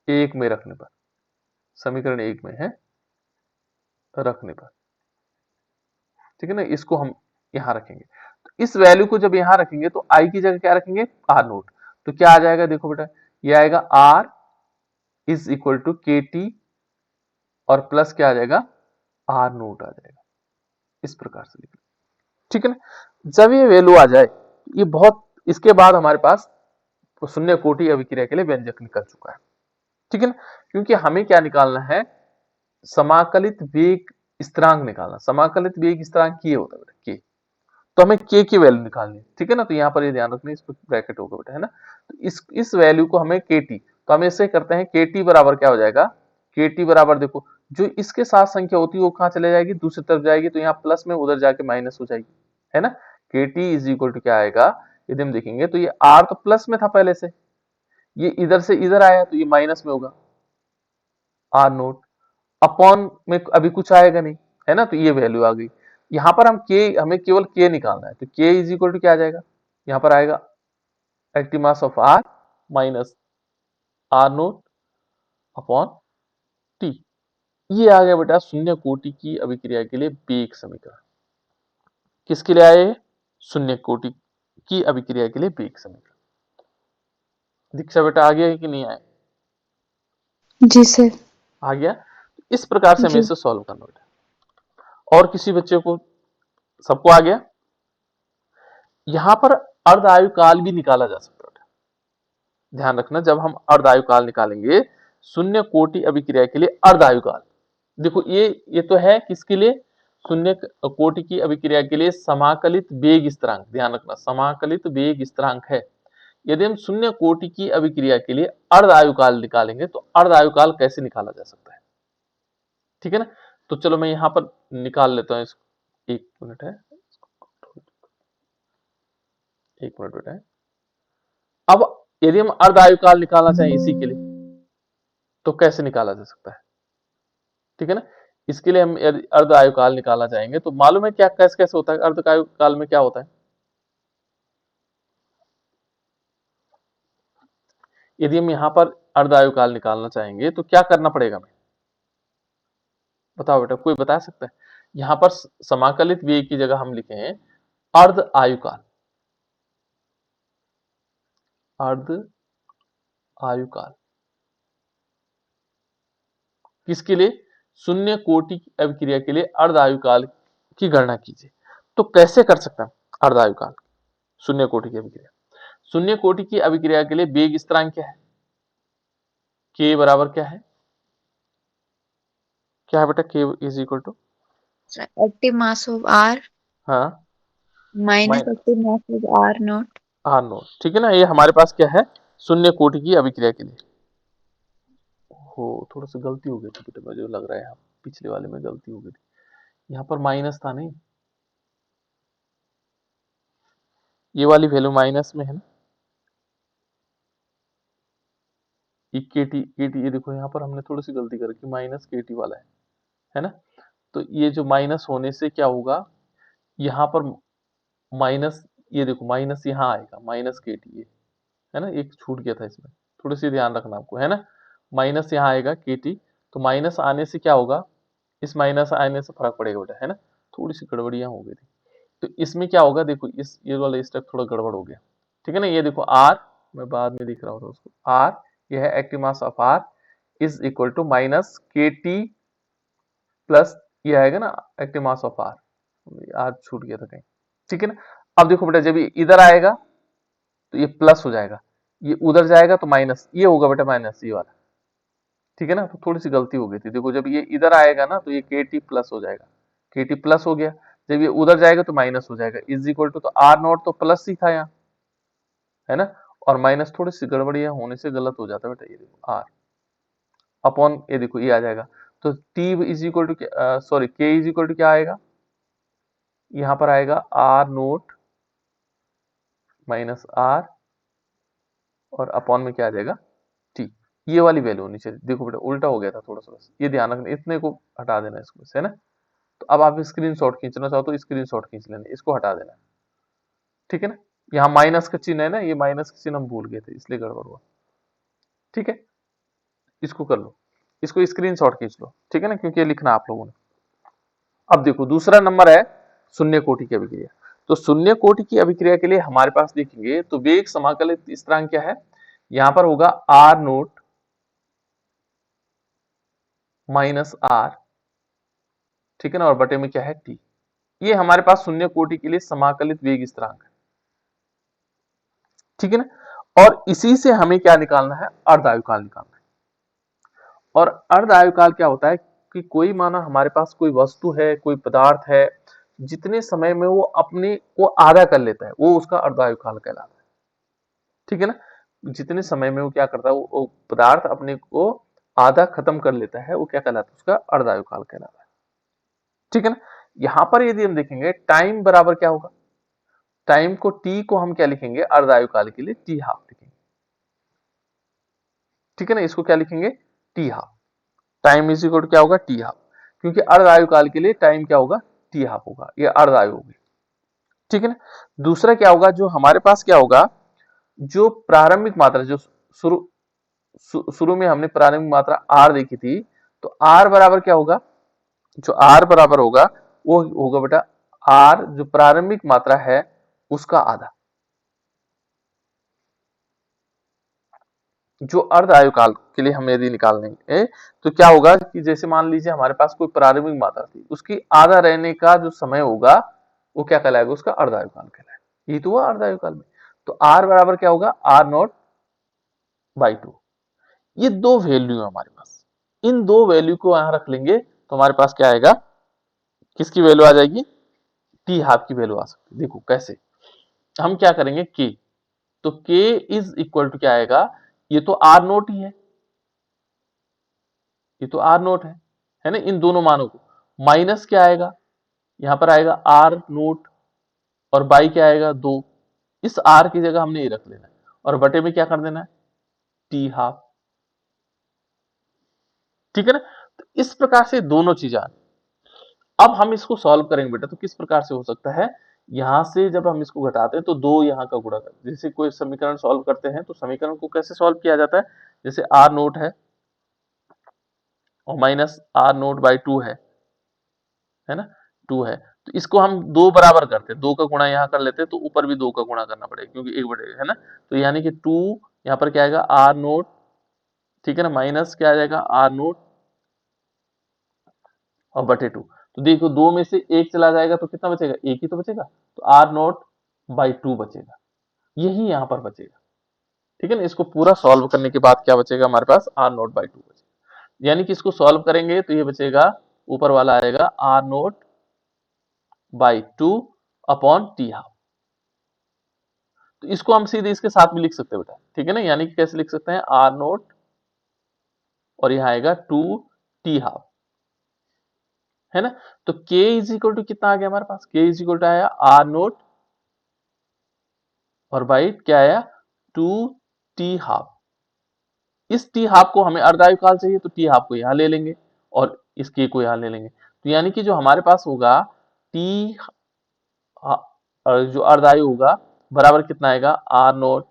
Speaker 1: 1 में रखने पर, समीकरण 1 में है रखने पर, ठीक है ना, इसको हम यहां रखेंगे। तो इस वैल्यू को जब यहां रखेंगे तो आई की जगह क्या रखेंगे, आर नोट। तो क्या आ जाएगा, देखो बेटा, ये आएगा आर इज इक्वल टू के टी, और प्लस क्या आ जाएगा, आर नोट आ जाएगा, इस प्रकार से लिख, ठीक है ना। जब ये वैल्यू आ जाए, ये बहुत, इसके बाद हमारे पास शून्य कोटि अभिक्रिया के लिए व्यंजक निकल चुका है, ठीक है ना। क्योंकि हमें क्या निकालना है, समाकलित वेग स्थिरांक निकालना। समाकलित वेग स्थिरांक ये होता है बेटा के, तो हमें के की वैल्यू निकालनी है, ठीक है ना। तो यहाँ पर ये ध्यान रखना, इस पर ब्रैकेट होगा बेटा, है ना। तो इस वैल्यू को हमें के टी, तो हम ऐसे करते हैं, के टी बराबर क्या हो जाएगा, के टी बराबर देखो जो इसके साथ संख्या होती है वो कहाँ चले जाएगी, दूसरी तरफ जाएगी, तो यहाँ प्लस में उधर जाके माइनस हो जाएगी, है ना। के टी इज इक्वल टू क्या आएगा, यदि हम देखेंगे तो ये आर तो प्लस में था पहले से, ये इधर से इधर आया तो ये माइनस में होगा, आर नोट अपॉन में अभी कुछ आएगा नहीं, है ना। तो ये वैल्यू आ गई। यहां पर हमें केवल के निकालना है, तो के इज इक्वल टू क्या आ जाएगा, यहां पर आएगा active mass of R minus R naught upon T. ये आ गया बेटा शून्य कोटि की अभिक्रिया के लिए वेग समीकरण। किसके लिए आए, शून्य कोटि की अभिक्रिया के लिए वेग समीकरण। दीक्षा बेटा आ गया है कि नहीं आया,
Speaker 2: जी सर।
Speaker 1: आ गया। इस प्रकार से हमें
Speaker 2: जी।
Speaker 1: इसे सॉल्व करना बेटा। और किसी बच्चे को, सबको आ गया। यहां पर अर्ध आयु काल भी निकाला जा सकता है, ध्यान रखना। जब हम अर्ध आयु काल निकालेंगे शून्य कोटि अभिक्रिया के लिए अर्ध आयु काल, देखो ये तो है किसके लिए, शून्य कोटि की अभिक्रिया के लिए समाकलित वेग स्थिरांक, ध्यान रखना समाकलित वेग स्थिरांक है। यदि हम शून्य कोटि की अभिक्रिया के लिए अर्ध आयु काल निकालेंगे तो अर्ध आयु काल कैसे निकाला जा सकता है, ठीक है ना। तो चलो मैं यहां पर निकाल लेता हूं इसको, एक मिनट है, एक मिनट बेटा है। अब यदि हम अर्ध आयु काल निकालना चाहें इसी के लिए, तो कैसे निकाला जा सकता है, ठीक है ना। इसके लिए हम यदि अर्ध आयु काल निकालना चाहेंगे तो मालूम है क्या, कैसे कैसे होता है, अर्ध आयु काल में क्या होता है। यदि हम यहाँ पर अर्ध आयु काल निकालना चाहेंगे तो क्या करना पड़ेगा हमें, बताओ बेटा, कोई बता सकता है। यहाँ पर समाकलित वेग की जगह हम लिखे हैं अर्ध आयु काल, अर्ध आयु काल किसके लिए, शून्य कोटि अभिक्रिया के लिए अर्ध आयु काल की गणना कीजिए। तो कैसे कर सकते हैं अर्ध आयु काल, शून्य कोटि की अभिक्रिया, शून्य कोटि की अभिक्रिया के लिए वेग स्थिरांक क्या है, के बराबर क्या है, क्या है बेटा, K is equal to
Speaker 2: active mass of R
Speaker 1: हाँ
Speaker 2: minus
Speaker 1: minus
Speaker 2: active mass of R naught.
Speaker 1: R naught, ठीक है ना। ये हमारे पास क्या है, शून्य कोटि की अभिक्रिया के लिए। हो थोड़ा सा गलती हो गई थी बेटा, मुझे लग रहा है यहाँ पिछले वाले में गलती हो गई थी, यहाँ पर माइनस था नहीं, ये वाली वैल्यू माइनस में है ना, के टी ये देखो यहाँ पर हमने थोड़ी सी गलती कर रखी, माइनस के टी वाला है ना। तो ये जो माइनस होने से क्या होगा, यहाँ पर माइनस, ये देखो माइनस यहाँ आएगा, माइनस के टी है ना, एक छूट गया था इसमें, थोड़ी सी ध्यान रखना आपको, है ना। माइनस यहाँ आएगा के टी, तो माइनस आने से क्या होगा, इस माइनस आने से फर्क पड़ेगा बेटा, है ना। थोड़ी सी गड़बड़ियां हो गई थी, तो इसमें क्या होगा, देखो इस ये वाला स्टेप थोड़ा गड़बड़ हो गया, ठीक है ना। ये देखो आर, मैं बाद में दिख रहा हूँ उसको, आर ये है active mass of R is equal to minus K T plus ये आएगा ना एक्टिव मास ऑफ आर छूट गया था कहीं, ठीक है ना। अब देखो बेटा जब ये इधर आएगा तो ये प्लस हो जाएगा, ये उधर जाएगा तो माइनस, ये होगा बेटा माइनस ये वाला, ठीक है ना। तो थोड़ी सी गलती हो गई थी, देखो जब ये इधर आएगा ना तो ये के टी प्लस हो जाएगा, के टी प्लस हो गया, जब ये उधर जाएगा तो माइनस हो जाएगा, इज इक्वल टू, तो आर नॉट तो प्लस ही था यहाँ, है ना, और माइनस थोड़ी सी गड़बड़ियां होने से गलत हो जाता है बेटा, ये देखो आर अपॉन ये देखो ये आ जाएगा, तो T is equal to, sorry K is equal to क्या आएगा, यहाँ पर आएगा आर नोट माइनस आर और अपॉन में क्या आ जाएगा टी। ये वाली वैल्यू होनी चाहिए। देखो बेटा उल्टा हो गया था थोड़ा सा, बस ये ध्यान रखना, इतने को हटा देना इसको से, है ना। तो अब आप स्क्रीनशॉट खींचना चाहो तो स्क्रीनशॉट खींच लेना, इसको हटा देना, ठीक है ना। यहाँ माइनस का चिन्ह है ना, ये माइनस का चिन्ह हम भूल गए थे इसलिए गड़बड़ हुआ, ठीक है। इसको कर लो, इसको स्क्रीनशॉट खींच लो, ठीक है ना, क्योंकि ये लिखना आप लोगों ने। अब देखो दूसरा नंबर है शून्य कोटि की अभिक्रिया। तो शून्य कोटि की अभिक्रिया के लिए हमारे पास देखेंगे तो वेग समाकलित स्थिरांक क्या है, यहां पर होगा आर नोट माइनस आर, ठीक है ना, और बटे में क्या है टी। ये हमारे पास शून्य कोटि के लिए समाकलित वेग स्थिरांक है, ठीक है ना। और इसी से हमें क्या निकालना है, अर्ध आयुकाल निकालना है। और अर्ध आयुकाल क्या होता है कि कोई माना हमारे पास कोई वस्तु है, कोई पदार्थ है, जितने समय में वो अपने को आधा कर लेता है वो उसका अर्ध आयुकाल कहलाता है, ठीक है ना। जितने समय में वो क्या करता है, वो पदार्थ अपने को आधा खत्म कर लेता है, वो क्या कहलाता है, उसका अर्ध आयुकाल कहलाता है, ठीक है ना। यहां पर यदि हम देखेंगे टाइम बराबर क्या होगा, टाइम को टी को हम क्या लिखेंगे, अर्ध आयुकाल के लिए टी हाफ लिखेंगे, ठीक है ना। इसको क्या लिखेंगे, T half. Time is equal to क्या होगा, टी हाफ, क्योंकि अर्ध आयुकाल के लिए टाइम क्या होगा, टी हाफ होगा, ये अर्ध आयु होगी, ठीक है ना। दूसरा क्या होगा, जो हमारे पास क्या होगा, जो प्रारंभिक मात्रा, जो शुरू शुरू में हमने प्रारंभिक मात्रा आर देखी थी, तो आर बराबर क्या होगा, जो आर बराबर होगा वो होगा बेटा आर जो प्रारंभिक मात्रा है उसका आधा, जो अर्ध आयुकाल के लिए हम यदि निकालेंगे तो क्या होगा कि जैसे मान लीजिए हमारे पास कोई प्रारंभिक मात्रा थी, उसकी आधा रहने का जो समय होगा वो क्या कहलाएगा, उसका अर्ध आयुकाल कहलाएगा। ये तो हुआ अर्ध आयुकाल में। तो आर बराबर क्या होगा, आर नॉट बाई टू। ये दो वैल्यू है हमारे पास, इन दो वैल्यू को यहां रख लेंगे तो हमारे पास क्या आएगा, किसकी वैल्यू आ जाएगी, टी हाफ की वैल्यू आ सकती है। देखो कैसे, हम क्या करेंगे के, तो के इज इक्वल टू क्या आएगा, ये तो आर नोट ही है, ये तो आर नोट है ना, इन दोनों मानों को माइनस क्या आएगा, यहां पर आएगा आर नोट और बाई क्या आएगा दो, इस आर की जगह हमने ये रख लेना है और बटे में क्या कर देना है, टी हाफ, ठीक है ना। तो इस प्रकार से दोनों चीजें आ, अब हम इसको सॉल्व करेंगे बेटा, तो किस प्रकार से हो सकता है, यहां से जब हम इसको घटाते हैं तो दो यहां का गुणा करते हैं, जैसे कोई समीकरण सॉल्व करते हैं तो समीकरण को कैसे सॉल्व किया जाता है, जैसे आर नोट है और minus R naught by two है ना, टू है, तो इसको हम दो बराबर करते हैं, दो का गुणा यहाँ कर लेते हैं तो ऊपर भी दो का गुणा करना पड़ेगा क्योंकि एक बटे है ना, तो यानी कि टू यहाँ पर क्या आएगा आर नोट, ठीक है ना, माइनस क्या आ जाएगा आर नोट और बटे टू। तो देखो दो में से एक चला जाएगा तो कितना बचेगा, एक ही तो बचेगा, तो आर नोट बाई टू बचेगा, यही यहाँ पर बचेगा, ठीक है ना। इसको पूरा सॉल्व करने के बाद क्या बचेगा हमारे पास, आर नोट बाई टू बचेगा, यानी कि इसको सॉल्व करेंगे तो ये बचेगा, ऊपर वाला आएगा R naught by two upon T half. तो इसको हम सीधे इसके साथ भी लिख सकते हैं बेटा, ठीक है ना, यानी कि कैसे लिख सकते हैं, आर नोट और यहां आएगा टू टी हाफ, है ना। तो k इज इक्वल टू कितना आ गया हमारे पास, k इज इक्वल टू आया आर नोट और बाई क्या आया टू टी हाफ। इस टी हाफ को हमें अर्धायुकाल चाहिए तो टी हाफ को यहां ले लेंगे और इस k को यहां ले लेंगे, तो यानी कि जो हमारे पास होगा टी जो अर्धायु होगा बराबर कितना आएगा, आर नोट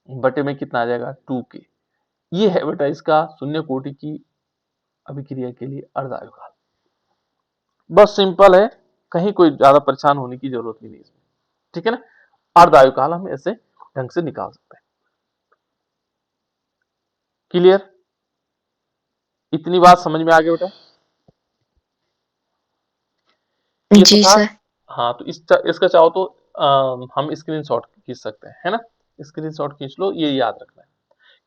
Speaker 1: बटे में कितना आ जाएगा टू के। ये है बेटा इसका शून्य कोटि की अभिक्रिया के लिए अर्धायुकाल। बस सिंपल है, कहीं कोई ज्यादा परेशान होने की जरूरत भी नहीं इसमें, ठीक है ना। अर्धायुकाल हम ऐसे ढंग से निकाल सकते हैं। क्लियर, इतनी बात समझ में आ गई बेटा, ये तो
Speaker 2: जी
Speaker 1: था।
Speaker 2: सर।
Speaker 1: हाँ तो इसका चाहो तो हम स्क्रीनशॉट खींच सकते हैं, है ना, स्क्रीनशॉट खींच लो, ये याद रखना है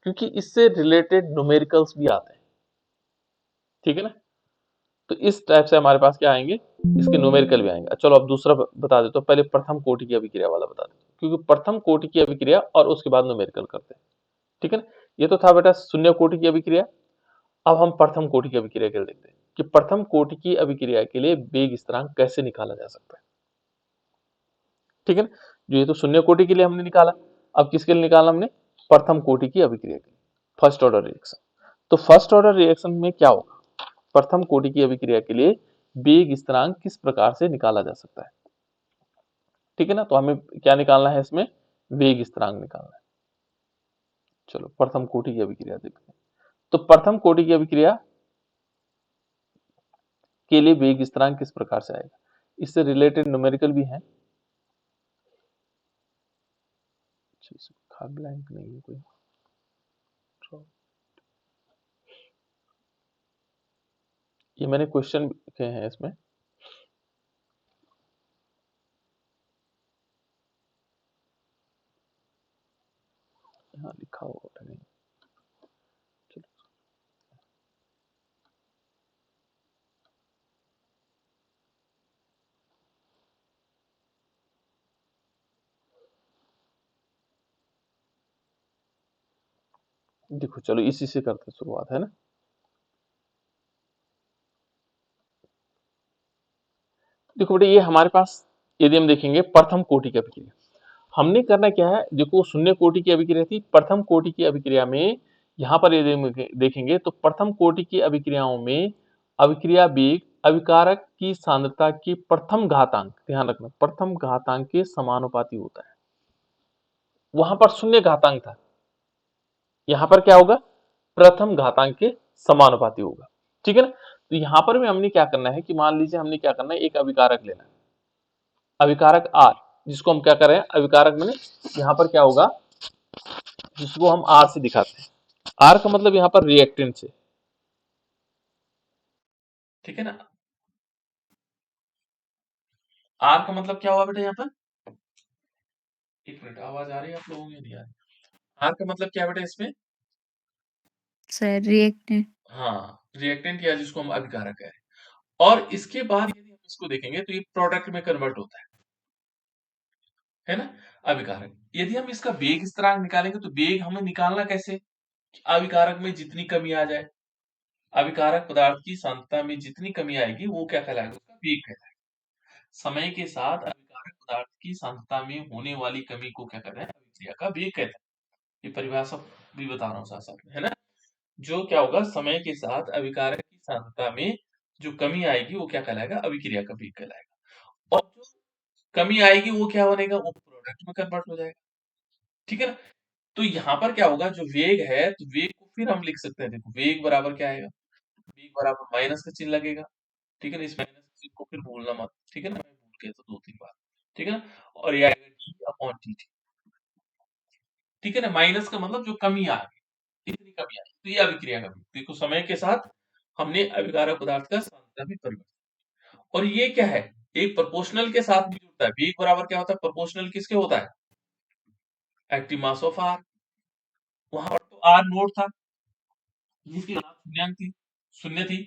Speaker 1: क्योंकि इससे रिलेटेड न्यूमेरिकल्स भी आते हैं, ठीक है ना। तो इस टाइप से हमारे पास क्या आएंगे, इसके न्यूमेरिकल भी आएंगे। चलो अब दूसरा बता देते हो, पहले प्रथम कोटि की अभिक्रिया वाला बता देते हो क्योंकि प्रथम कोटि की अभिक्रिया और उसके बाद न्यूमेरिकल करते हैं, ठीक है ना। ये तो था बेटा शून्य कोटि की अभिक्रिया। अब हम प्रथम कोटि की अभिक्रिया के लिए देखते हैं कि प्रथम कोटि की अभिक्रिया के लिए वेग स्थिरांक कैसे निकाला जा सकता है, ठीक है ना। जो ये तो शून्य कोटि के लिए हमने निकाला, अब किसके लिए निकाला हमने, प्रथम कोटि की अभिक्रिया के लिए, फर्स्ट ऑर्डर रिएक्शन। तो फर्स्ट ऑर्डर रिएक्शन में क्या होगा, प्रथम कोटि की अभिक्रिया के लिए वेग स्थिरांक किस प्रकार से निकाला जा सकता है। ठीक है ना, तो हमें क्या निकालना है इसमें, वेग स्थिरांक निकालना है। चलो प्रथम कोटि की अभिक्रिया देखते हैं। तो प्रथम कोटि की अभिक्रिया के लिए वेग स्थिरांक किस प्रकार से आएगा, इससे रिलेटेड न्यूमेरिकल भी है। ब्लैंक नहीं है कोई, ये मैंने क्वेश्चन लिखे हैं इसमें। यहाँ लिखा होगा नहीं, चलो देखो, चलो इसी से करते शुरुआत, है ना। देखो बेटे, ये हमारे पास यदि हम देखेंगे प्रथम कोटि की अभिक्रिया, हमने करना क्या है, देखो शून्य कोटि की अभिक्रिया थी, प्रथम कोटि की अभिक्रिया में यहाँ पर यदि हम देखेंगे तो प्रथम कोटि की अभिक्रियाओं में अभिक्रिया वेग अभिकारक की सांद्रता की प्रथम घातांक, ध्यान रखना प्रथम घातांक के समानुपाती होता है। वहां पर शून्य घातांक था, यहाँ पर क्या होगा, प्रथम घातांक के समानुपाती होगा। ठीक है ना। तो यहाँ पर भी हमने क्या करना है कि मान लीजिए हमने क्या करना है, एक अभिकारक लेना है, अभिकारक आर, जिसको हम क्या कर रहे हैं, अभिकारक मैंने यहाँ पर क्या होगा, जिसको हम आर से दिखाते हैं। आर का मतलब यहाँ पर रिएक्टेंट से, ठीक है ना। आर का मतलब क्या हुआ बेटा यहाँ पर, एक मिनट, आवाज आ रही है आप लोगों की, नहीं आ रही। आर का मतलब क्या बेटा इसमें,
Speaker 2: सर रिएक्टेंट।
Speaker 1: हाँ रिएक्टेंट, या जिसको हम अभिकारक कह रहे हैं। और इसके बाद यदि हम इसको देखेंगे तो ये प्रोडक्ट में कन्वर्ट होता है ना, अभिकारक। यदि हम इसका वेग स्थिरांक निकालेंगे तो वेग हमें निकालना कैसे, अभिकारक में जितनी कमी आ जाए, अभिकारक पदार्थ की सांद्रता में जितनी कमी आएगी वो क्या कहलाएगा, उसका वेग कहलाएगा। समय के साथ अभिकारक पदार्थ की सांद्रता में होने वाली कमी को क्या कहते हैं, अभिक्रिया का वेग कहते हैं। ये परिभाषा भी बता रहा हूँ साथ साथ में, है ना। जो क्या होगा, समय के साथ अभिकारक की सांद्रता में जो कमी आएगी वो क्या कहलाएगा, अभिक्रिया का वेग कहलाएगा। और जो कमी आएगी वो क्या बनेगा, वो प्रोडक्ट में कन्वर्ट हो जाएगा। ठीक है ना। तो यहाँ पर क्या होगा, जो वेग है, तो वेग को फिर हम लिख सकते हैं, देखो वेग बराबर क्या आएगा, वेग बराबर माइनस का चिन्ह लगेगा। ठीक है ना, इस माइनस के चिन्ह को फिर भूलना मत, ठीक है ना, मैं भूल गया था दो तीन बार। ठीक है ना, और ये आएगा डी अपॉन टी टी। ठीक है ना, माइनस का मतलब जो कमी आ गई, इतनी कमी आई, तो ये अभिक्रिया का वेग। देखो समय के साथ हमने अभिकारक पदार्थ का सांद्रता में परिवर्तन, और ये क्या है, एक प्रोपोर्शनल के साथ भी जुड़ता है। वेग बराबर क्या होता है, प्रोपोर्शनल किसके होता है, एक्टिव मास ऑफ आर। वहां पर तो आर नोट था, जिसकी घात शून्य थी, शून्य थी,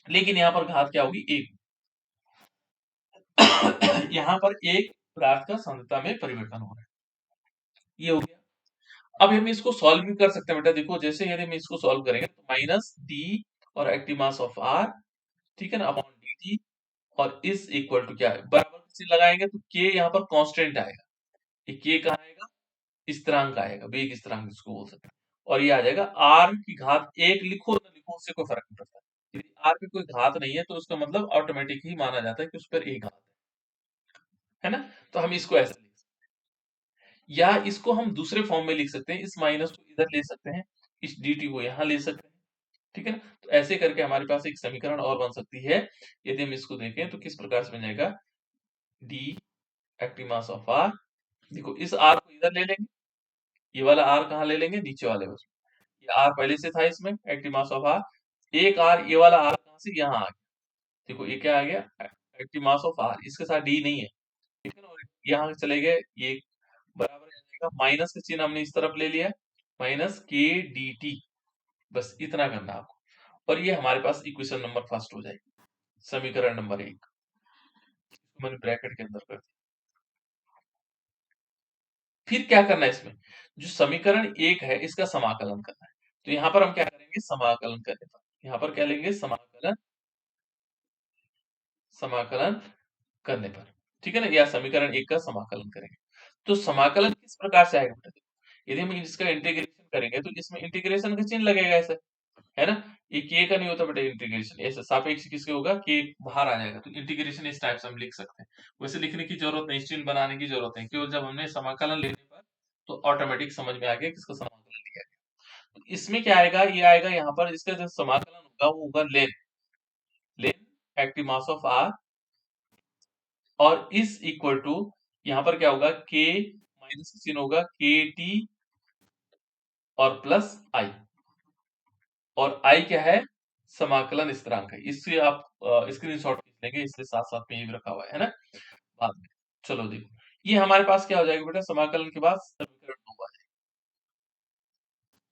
Speaker 1: लेकिन यहाँ पर घात क्या होगी, एक। यहाँ पर एक पदार्थ का सांद्रता में परिवर्तन हो रहा है, ये हो गया। अब हम इसको सॉल्व भी कर सकते हैं बेटा, देखो जैसे यदि हम इसको सॉल्व करेंगे तो माइनस डी और एक्टिव मास ऑफ आर, ठीक है ना, अपॉन डी टी, और इस इक्वल टू क्या है, बराबर चिन्ह लगाएंगे तो के यहाँ पर कांस्टेंट आएगा, ये के कहाँ आएगा, स्थिरांक आएगा, वेग स्थिरांक जिसको बोल सकते हैं। और ये आ जाएगा आर की घात एक, लिखो ना लिखो उससे कोई फर्क नहीं पड़ता। यदि आर पे कोई घात नहीं है तो उसका मतलब ऑटोमेटिक ही माना जाता है कि उस पर एक घात है ना। तो हम इसको ऐसे लिख सकते हैं, या इसको हम दूसरे फॉर्म में लिख सकते हैं, इस माइनस को इधर ले सकते हैं, इस dt को यहाँ ले सकते हैं। ठीक है ना, तो ऐसे करके हमारे पास एक समीकरण और बन सकती है। यदि हम इसको देखें तो किस प्रकार से बन जाएगा, D active mass of R, देखो इस आर को इधर ले लेंगे, ये वाला आर कहाँ ले लेंगे, नीचे वाले में। ये आर पहले से था इसमें, एक्टिव मास ऑफ आर, एक आर, ये वाला आर कहाँ से यहाँ आ गया, देखो ये क्या आ गया, एक्टिव मास ऑफ आर, इसके साथ डी नहीं है। ठीक है ना, और यहाँ चले गए, ये बराबर आ जाएगा, माइनस का चिन्ह हमने इस तरफ ले लिया, माइनस के डी टी, बस इतना करना आपको, और ये हमारे पास इक्वेशन नंबर फर्स्ट हो जाएगी, समीकरण नंबर एक, मैंने ब्रैकेट के अंदर कर दिया। फिर क्या करना है इसमें, जो समीकरण एक है इसका समाकलन करना है। तो यहाँ पर हम क्या करेंगे, समाकलन करने पर, यहाँ पर क्या लेंगे, समाकलन, समाकलन करने पर, ठीक है ना, या समीकरण 1 का समाकलन करेंगे। तो समाकलन किस प्रकार से आएगा बेटा? यदि हम इसका इंटीग्रेशन करेंगे तो इसमें इंटीग्रेशन का चिन्ह लगेगा ऐसे, है ना? ये के का नहीं होता बेटा इंटीग्रेशन, ऐसे सापेक्ष किसके होगा, के बाहर आ जाएगा, तो इंटीग्रेशन इस टाइप से हम लिख सकते हैं। वैसे लिखने की जरूरत नहीं, चिन्ह बनाने की जरूरत नहीं, केवल जब हमने समाकलन लेने पर तो ऑटोमेटिक समझ में आ गया किसका समाकलन लिया गया। तो इसमें क्या आएगा, ये आएगा यहाँ पर, इसका जो समाकलन होगा वो होगा लेन, लेन एक्टिव मास ऑफ आर, और इज इक्वल टू, यहाँ पर क्या होगा, के माइनस का चिन्ह होगा, के टी और प्लस आई, और आई क्या है, समाकलन स्थिरांक है। इससे आप स्क्रीनशॉट खींच लेंगे, इसलिए साथ साथ में ये भी रखा हुआ है ना बाद में। चलो देखो, ये हमारे पास क्या हो जाएगा बेटा, समाकलन के बाद समीकरण 2 आ जाएगा।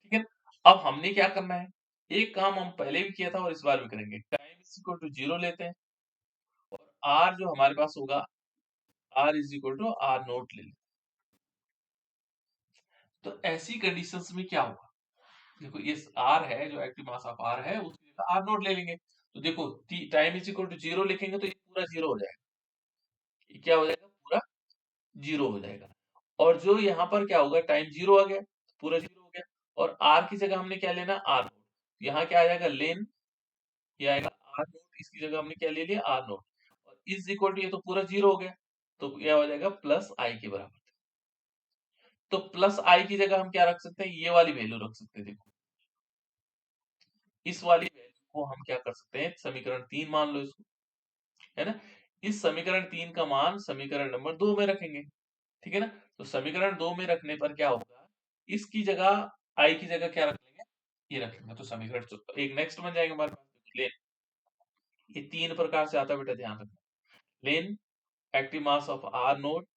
Speaker 1: ठीक है, अब हमने क्या करना है, एक काम हम पहले भी किया था और इस बार भी करेंगे, टाइम इज इक्वल टू 0 लेते हैं, और आर जो हमारे पास होगा, R is equal to R naught ले लेते हैं। तो ऐसी कंडीशंस में क्या होगा, देखो ये आर है, जो एक्टिव मास ऑफ आर है, उसकी जगह आर नोट ले लेंगे। तो देखो टाइम इज इक्वल टू 0 लिखेंगे तो ये पूरा 0 हो जाएगा, ये क्या हो जाएगा, पूरा 0 हो जाएगा। और जो यहाँ पर क्या होगा, टाइम 0 आ गया, पूरा 0 हो गया, और आर की जगह हमने क्या लेना, आर नोट। यहाँ क्या आ जाएगा, लेन, ये आएगा आर नोट, इसकी जगह हमने क्या ले लिया, आर नोट, और इज इक्वल टू, ये तो पूरा 0 हो गया, तो क्या हो जाएगा, प्लस आई के बराबर। तो प्लस आई की जगह हम क्या रख सकते हैं, ये वाली वैल्यू रख सकते हैं। देखो इस वाली वैल्यू को हम क्या कर सकते हैं, समीकरण 3 मान लो इसको, है ना? इस समीकरण 3 का मान समीकरण नंबर 2 में रखेंगे, ठीक है ना? तो समीकरण 2 में रखने पर क्या होगा, इसकी जगह आई की जगह क्या रख लेंगे, ये रख लेंगे, तो समीकरण एक नेक्स्ट बन जाएगा हमारे पास। लेन, ये 3 प्रकार से आता है बेटा, ध्यान रखना। लेन active mass of R naught,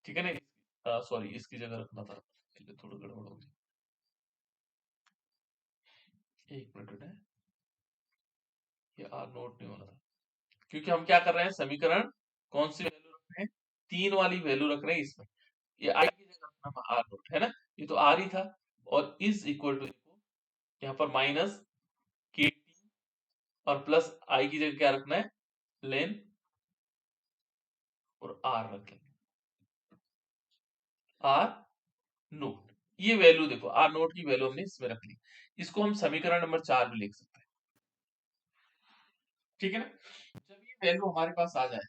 Speaker 1: ठीक है ना, सॉरी इसकी जगह रखना था, थोड़ा गड़बड़ हो गई, एक मिनट है, ये आर नोट नहीं होना था, क्योंकि हम क्या कर रहे हैं, समीकरण कौन सी वैल्यू रख रहे हैं, 3 वाली वैल्यू रख रहे हैं इसमें, ये आई की जगह रखना आर नोट, है ना, ये तो आर ही था, और इज इक्वल टू, यहाँ पर माइनस के टी और प्लस आई की जगह क्या रखना है, लेन, और आर रख लेंगे, आर नोट। ये वैल्यू देखो, आर नोट की वैल्यू हमने इसमें रख ली, इसको हम समीकरण नंबर 4 में लिख सकते हैं, ठीक है ना? जब ये वैल्यू हमारे पास आ जाए,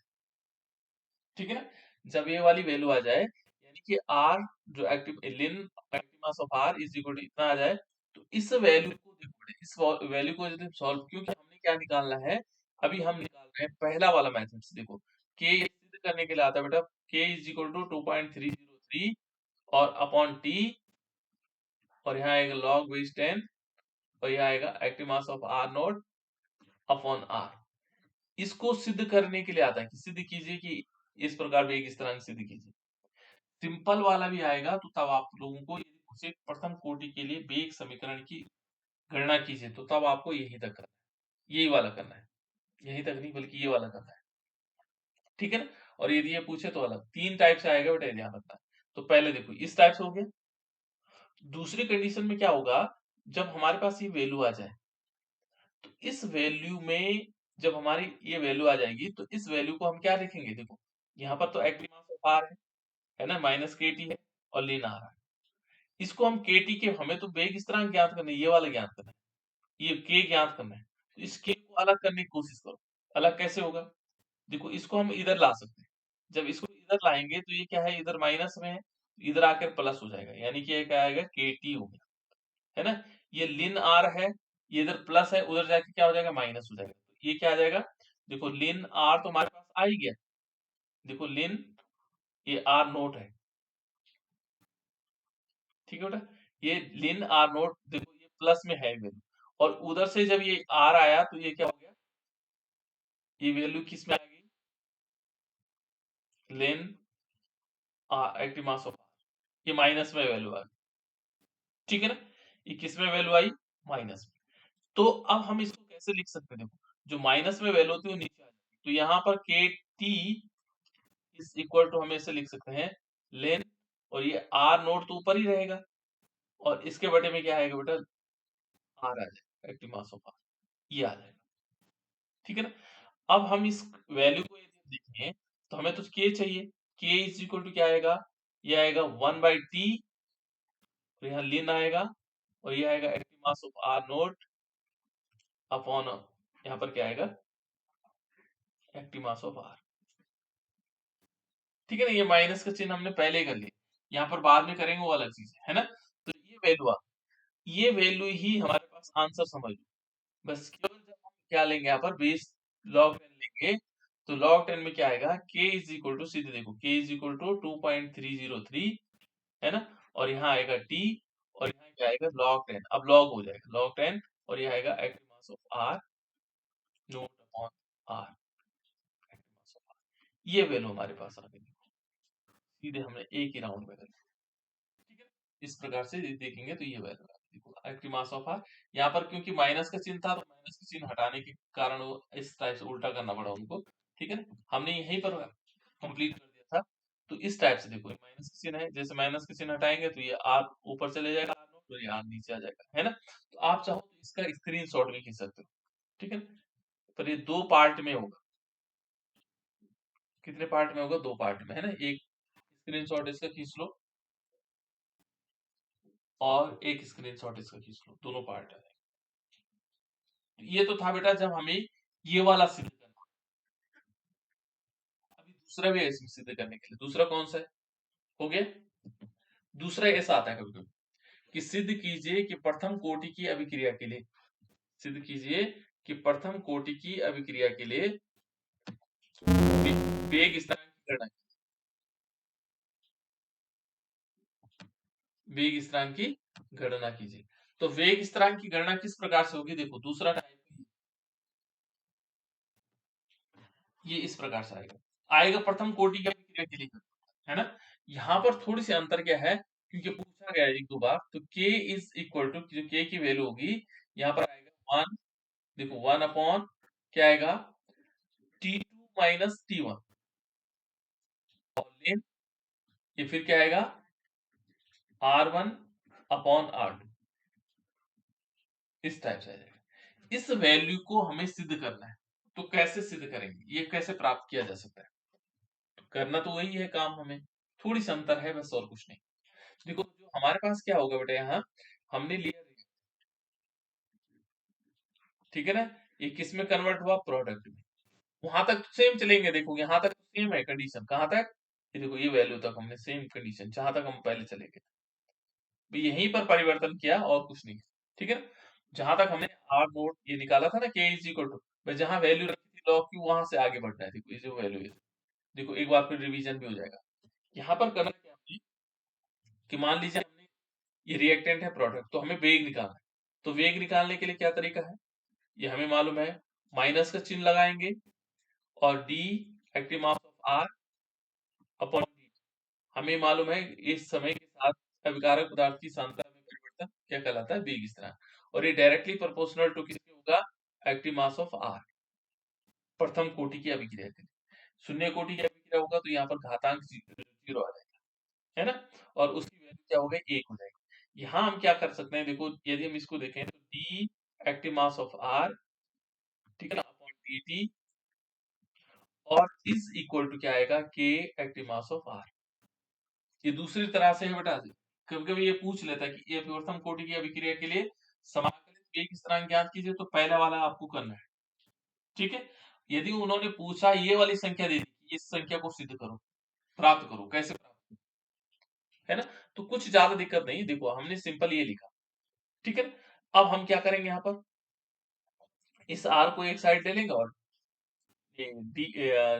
Speaker 1: ठीक है ना, जब ये वाली वैल्यू आ जाए, यानी कि आर जो active ln active mass of R is equal to इतना आ जाए, तो इस वैल्यू को देखो, इस वैल्यू को यदि सॉल्व, क्योंकि हमने क्या निकालना है, अभी हम निकाल रहे हैं पहला वाला मेथड से। देखो के सिद्ध करने के लिए आता है बेटा, के इज इक्वल टू 2.303 और अपॉन टी, और यहाँ आएगा लॉग बेस 10, और यहाँ आएगा active mass of R naught upon R. इसको सिद्ध करने के लिए आता है कि सिद्ध कीजिए कि इस प्रकार भी इस तरह सिद्ध कीजिए। सिंपल वाला भी आएगा तो तब आप लोगों को, यदि उसे प्रथम कोटि के लिए वेग समीकरण की गणना कीजिए, तो तब आपको यही तक करना है, यही वाला करना है, यही तक नहीं बल्कि ये वाला करना है, ठीक है ना? और यदि ये पूछे तो अलग 3 टाइप से आएगा बेटा, ध्यान रखना। तो पहले देखो इस टाइप से हो गया, दूसरी कंडीशन में क्या होगा, जब हमारे पास ये वैल्यू आ जाए, तो इस वैल्यू में जब हमारी ये वैल्यू आ जाएगी, तो इस वैल्यू को हम क्या लिखेंगे, देखो यहाँ पर तो एक्टिव मास ऑफ आर है ना, माइनस के टी है, और लेन आ रहा है, इसको हम के टी के, हमें तो वेग स्थिरांक ज्ञात करना है, ये वाला ज्ञात करना है, ये के ज्ञात करना है, तो इस के को अलग करने की कोशिश करो। अलग कैसे होगा, देखो इसको हम इधर ला सकते हैं, जब इसको इधर लाएंगे तो ये क्या है, इधर माइनस में है, इधर आकर प्लस हो जाएगा, यानी कि ये क्या आएगा, के टी हो गया, है ना? ये लिन आर है, ये इधर प्लस है, उधर जाके क्या हो जाएगा, माइनस हो जाएगा, तो ये क्या आ जाएगा, देखो लिन आर तो हमारे पास आ ही गया, देखो लिन, ये आर नोट है, ठीक है बेटा, ये लिन आर नोट, देखो ये प्लस में है वैल्यू, और उधर से जब ये आर आया तो ये क्या हो गया, ये वैल्यू किस में आ गई, लेन एक्टिव मास ऑफ आर, ये माइनस में वैल्यू आ गई, ठीक है ना, ये किस में वैल्यू आई, माइनस में। तो अब हम इसको कैसे लिख सकते हैं, देखो जो माइनस में वैल्यू होती है वो नीचे आ जाती है, तो यहाँ पर के टी इज इक्वल टू हम ऐसे लिख सकते हैं, लेन, और ये आर नोट तो ऊपर ही रहेगा, और इसके बटे में क्या आएगा बेटा, आर आ जाएगा, एक्टिव मास ऑफ आर, ये आ जाएगा, ठीक है ना? अब हम इस वैल्यू को यदि देखें तो हमें तो k चाहिए। k इज इक्वल टू क्या आएगा, ये आएगा 1/t, तो यहाँ लिन आएगा, और ये आएगा active mass of r naught upon, यहाँ पर क्या आएगा, एक्टिव मास ऑफ r। ठीक है ना, ये माइनस का चिन्ह हमने पहले कर लिया, यहाँ पर बाद में करेंगे वो अलग चीज है ना। तो ये वैल्यू ये वैल्यू ही हमारे पास आंसर समझ लो। बस केवल जब हम क्या लेंगे यहाँ पर बेस log 10 लेंगे, तो log 10 में क्या आएगा, k इज इक्वल टू, सीधे देखो k इज इक्वल टू 2.303 है ना, और यहाँ आएगा t, और यहाँ क्या आएगा log 10, अब log हो जाएगा log 10, और ये आएगा active mass of r naught upon r, active mass of r। ये वैल्यू हमारे पास आ गई, सीधे हमने एक ही राउंड में कर लिया। ठीक है, इस प्रकार से देखेंगे तो ये वैल्यू देखो एक्टिव मास ऑफ आर। यहाँ पर क्योंकि माइनस का चिन्ह था, तो माइनस का चिन्ह हटाने के कारण वो इस टाइप से उल्टा करना पड़ा उनको। ठीक है ना, हमने यहीं पर कंप्लीट कर दिया था। तो इस टाइप से देखो माइनस का चिन्ह है, जैसे माइनस का चिन्ह हटाएंगे तो ये आर ऊपर चले जाएगा, आर नोट, और ये आर नीचे आ जाएगा, है ना। तो आप चाहो तो इसका स्क्रीनशॉट भी खींच सकते हो। ठीक है, पर ये दो पार्ट में होगा। कितने पार्ट में होगा, दो पार्ट में, है ना। एक स्क्रीनशॉट इसका खींच लो, और एक स्क्रीनशॉट इसका खींच लो, दोनों पार्ट है। ये तो था बेटा जब हमें ये वाला सिद्ध करना। अभी दूसरा भी है इसमें सिद्ध करने के लिए। दूसरा कौन सा है, हो गया। दूसरा ऐसा आता है कभी कभी कि सिद्ध कीजिए कि प्रथम कोटि की अभिक्रिया के लिए, सिद्ध कीजिए कि प्रथम कोटि की अभिक्रिया के लिए वेग स्थिरांक की गणना, वेग स्थिरांक की गणना कीजिए। तो वेग स्थिरांक की गणना किस प्रकार से होगी, देखो दूसरा टाइप ये इस प्रकार से आएगा, आएगा प्रथम कोटि की अभिक्रिया के लिए, है ना। यहाँ पर थोड़ी सी अंतर क्या है, क्योंकि पूछा गया है एक दो बार, तो k इज इक्वल टू, जो k की वैल्यू होगी यहाँ पर आएगा 1, देखो 1 अपॉन क्या आएगा, t2 माइनस t1, और लेन ये फिर क्या आएगा, r1 अपॉन r2, इस टाइप से आएगा। इस वैल्यू को हमें सिद्ध करना है, तो कैसे सिद्ध करेंगे, ये कैसे प्राप्त किया जा सकता है। करना तो वही है काम हमें, थोड़ी सी अंतर है बस, और कुछ नहीं। देखो जो हमारे पास क्या होगा बेटा, यहाँ हमने लिया, ठीक है ना, ये किस में कन्वर्ट हुआ, प्रोडक्ट में। वहां तक सेम चलेंगे, देखो यहाँ तक सेम है कंडीशन, कहां तक, ये देखो ये वैल्यू तक हमने सेम कंडीशन, जहां तक हम पहले चले गए, तो यहीं पर परिवर्तन किया और कुछ नहीं। ठीक है ना, जहां तक हमने आर नोट ये निकाला था ना, के इज इक्वल टू, बस जहां वैल्यू रखी थी लॉग की, वहां से आगे बढ़ना है। देखो ये जो वैल्यू है, देखो एक बार फिर रिवीजन भी हो जाएगा। यहाँ पर करना क्या हमने, कि मान लीजिए हमने ये रिएक्टेंट है प्रोडक्ट, तो हमें वेग निकालना है। तो वेग निकालने के लिए क्या तरीका है, ये हमें मालूम है, माइनस का चिन्ह लगाएंगे, और D active mass of R upon D, हमें मालूम है इस समय के साथ अभिकारक पदार्थ की सांद्रता में परिवर्तन क्या कहलाता है, वेग स्थिरांक, और ये डायरेक्टली प्रोपोर्शनल टू किसके होगा, एक्टिव मास ऑफ आर, प्रथम कोटि की अभिक्रिया के लिए। शून्य कोटि की अभिक्रिया होगा तो यहाँ पर घातांक जीरो आ जाएगा, है ना, और उसकी वैल्यू क्या हो गई, एक हो जाएगी। यहाँ हम क्या कर सकते हैं, देखो यदि हम इसको देखें तो D active mass of R, ठीक है ना, अपॉन डी टी, और इज इक्वल टू क्या आएगा, के एक्टिव मास ऑफ आर। ये दूसरी तरह से है बेटा, कभी कभी ये पूछ लेता है कि ये प्रथम कोटि की अभिक्रिया के लिए समाकलित वेग स्थिरांक ज्ञात कीजिए, तो पहला वाला आपको करना है। ठीक है, यदि उन्होंने पूछा ये वाली संख्या दे दी, इस संख्या को सिद्ध करो, प्राप्त करो, कैसे प्राप्त करो, है ना, तो कुछ ज्यादा दिक्कत नहीं, देखो हमने सिंपल ये लिखा। ठीक है, अब हम क्या करेंगे, यहाँ पर इस आर को एक साइड ले लेंगे, और ये डी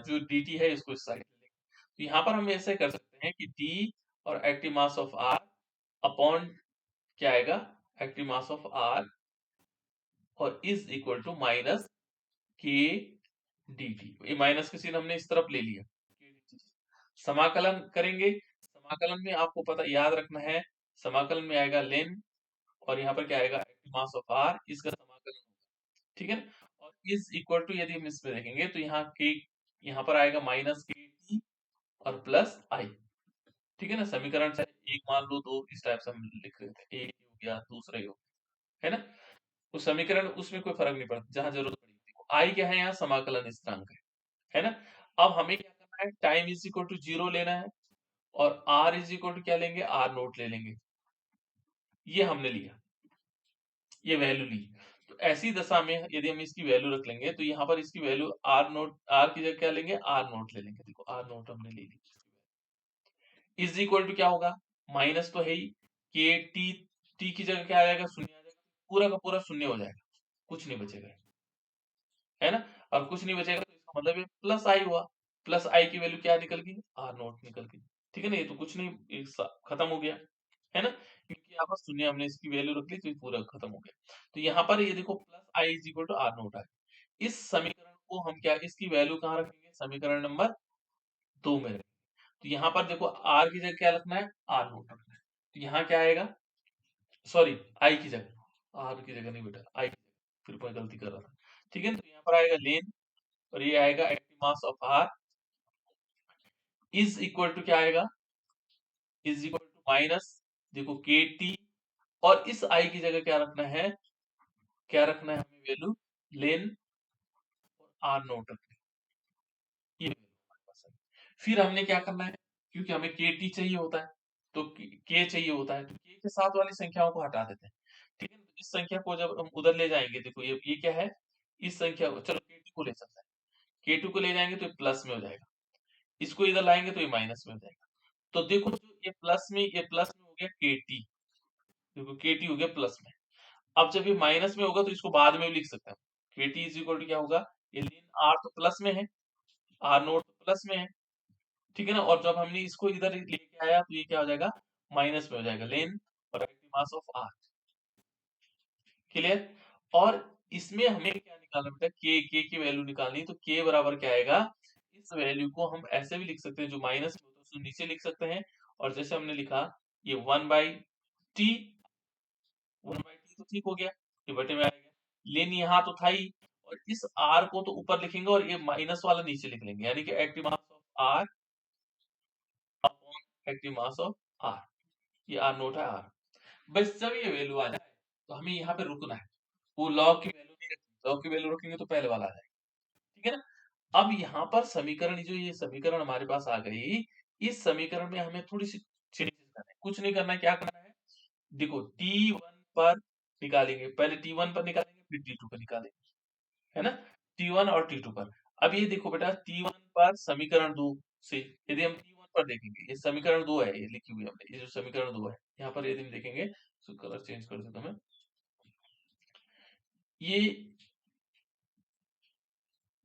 Speaker 1: जो डी टी है इसको इस साइड ले लेंगे। तो यहाँ पर हम ऐसे कर सकते हैं कि डी और active mass of R upon क्या आएगा, एक्टिव मास ऑफ आर, और is equal to minus K D T, ये माइनस का चिन्ह हमने इस तरफ ले लिया। समाकलन करेंगे, समाकलन में आपको पता याद रखना है, समाकलन में आएगा लेन, और यहाँ पर क्या आएगा, एक्टिव मास ऑफ आर, इसका समाकलन होगा। ठीक है ना, और इज इक्वल टू यदि हम इसमें देखेंगे तो यहाँ के, यहाँ पर आएगा माइनस के टी और प्लस आई। ठीक है ना, समीकरण चाहे एक मान लो, दो, इस टाइप से हम लिख रहे थे, एक ही हो गया, दूसरा ही हो गया, है ना। तो समीकरण उसमें कोई फर्क नहीं पड़ता, जहां जरूरत पड़ी। आई क्या है यहाँ, समाकलन स्थिरांक है ना। अब हमें क्या करना है, टाइम इज इक्वल टू 0 लेना है और आर इज इक्वल टू क्या लेंगे, आर नोट ले लेंगे। ये हमने लिया, ये वैल्यू ली। तो ऐसी दशा में यदि हम इसकी वैल्यू रख लेंगे तो यहाँ पर इसकी वैल्यू आर नोट, आर की जगह क्या लेंगे, आर नोट ले लेंगे। देखो आर नोट हमने ले ली, इज इक्वल टू क्या होगा, माइनस तो है ही, के टी, टी की जगह क्या आ जाएगा, शून्य आ जाएगा, पूरा का पूरा शून्य हो जाएगा, कुछ नहीं बचेगा, है ना। और कुछ नहीं बचेगा तो इसका मतलब ये प्लस आई हुआ, प्लस आई की वैल्यू क्या निकल गई, आर नोट निकल गई। ठीक है ना, ये तो कुछ नहीं, खत्म हो गया, है ना, क्योंकि यहाँ पर शून्य हमने इसकी वैल्यू रख ली तो ये पूरा खत्म हो गया। तो यहाँ पर ये देखो plus I is equal to R naught है। इस समीकरण को हम क्या, इसकी वैल्यू कहाँ रखेंगे, समीकरण नंबर 2 में रखेंगे। तो यहाँ पर देखो आर की जगह क्या रखना है, आर नोट रखना है। तो यहाँ क्या आएगा, सॉरी आई की जगह, आर की जगह नहीं बेटा, आई की जगह, फिर मैं गलती कर रहा था। ठीक है, तो यहाँ पर आएगा लेन और ये आएगा active mass of R is equal to क्या आएगा, इज इक्वल टू माइनस, देखो के टी, और इस आई की जगह क्या रखना है, क्या रखना है हमें वैल्यू, लेन और आर नोट रखना है, ये value हमारे पास है। फिर हमने क्या करना है, क्योंकि हमें के टी चाहिए होता है, तो के चाहिए होता है, तो के के साथ वाली संख्याओं को हटा देते हैं। ठीक है, तो इस संख्या को जब हम उधर ले जाएंगे, देखो ये क्या है, इस संख्या को, चलो के टू को ले चलते हैं, के टू को ले जाएंगे तो ये प्लस में हो जाएगा, इसको इधर लाएंगे तो ये माइनस में हो जाएगा। तो देखो जो ये प्लस में हो गया के टी, देखो के टी हो गया प्लस में। अब जब ये माइनस में होगा तो इसको बाद में भी लिख सकते हैं, के टी इज इक्वल टू क्या होगा, ये लेन आर तो प्लस में है, आर नोट तो प्लस में है, ठीक है ना, और जब हमने इसको इधर लेके आया तो ये क्या हो जाएगा, माइनस में हो जाएगा, लेन और active mass of R. Clear. और इसमें हमें क्या निकालना बेटा, के की वैल्यू निकालनी, तो के बराबर क्या आएगा, इस वैल्यू को हम ऐसे भी लिख सकते हैं, जो माइनस में होता है उसको नीचे लिख सकते हैं, और जैसे हमने लिखा ये 1/t, 1/t तो ठीक हो गया, ये बटे में आ गया, लेन यहाँ तो था ही, और इस r को तो ऊपर लिखेंगे और ये माइनस वाला नीचे लिख लेंगे, यानी कि active mass of r upon active mass of r, ये r नोट है r। बस जब ये वैल्यू आ जाए तो हमें यहाँ पे रुकना है, वो लॉग की वैल्यू नहीं रखनी, लॉग की वैल्यू रखेंगे तो पहले वाला आ जाएगा। ठीक है ना। अब यहाँ पर समीकरण, जो ये समीकरण हमारे पास आ गई, इस समीकरण में हमें थोड़ी सी चेंजेस करना है, कुछ नहीं करना है, क्या करना है, देखो T1 पर निकालेंगे, पहले T1 पर निकालेंगे फिर T2 पर निकालेंगे, है ना, T1 और T2 पर। अब ये देखो बेटा T1 पर समीकरण 2 से यदि हम T1 पर देखेंगे, ये समीकरण 2 है, ये लिखी हुई हमने, ये जो समीकरण 2 है, यहाँ पर यदि हम देखेंगे तो कलर चेंज कर देता हूं मैं, ये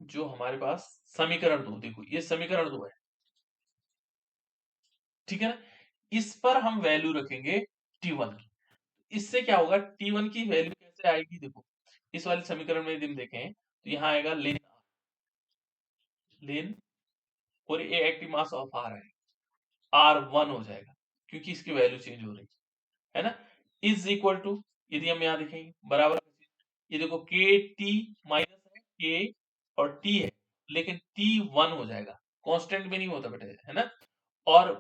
Speaker 1: जो हमारे पास समीकरण 2, देखो ये समीकरण 2 है, ठीक है ना, इस पर हम वैल्यू रखेंगे T1 की। इससे क्या होगा, T1 की वैल्यू कैसे आएगी, देखो इस वाले समीकरण में यदि हम देखें तो यहाँ आएगा लेन, लेन और ये एक्टिव मास ऑफ आर है, R1 हो जाएगा, क्योंकि इसकी वैल्यू चेंज हो रही है ना, इज इक्वल टू, यदि हम यहाँ देखेंगे बराबर, ये देखो के टी माइनस है, के और टी है, लेकिन T1 हो जाएगा, कांस्टेंट में नहीं होता बेटा, है ना, और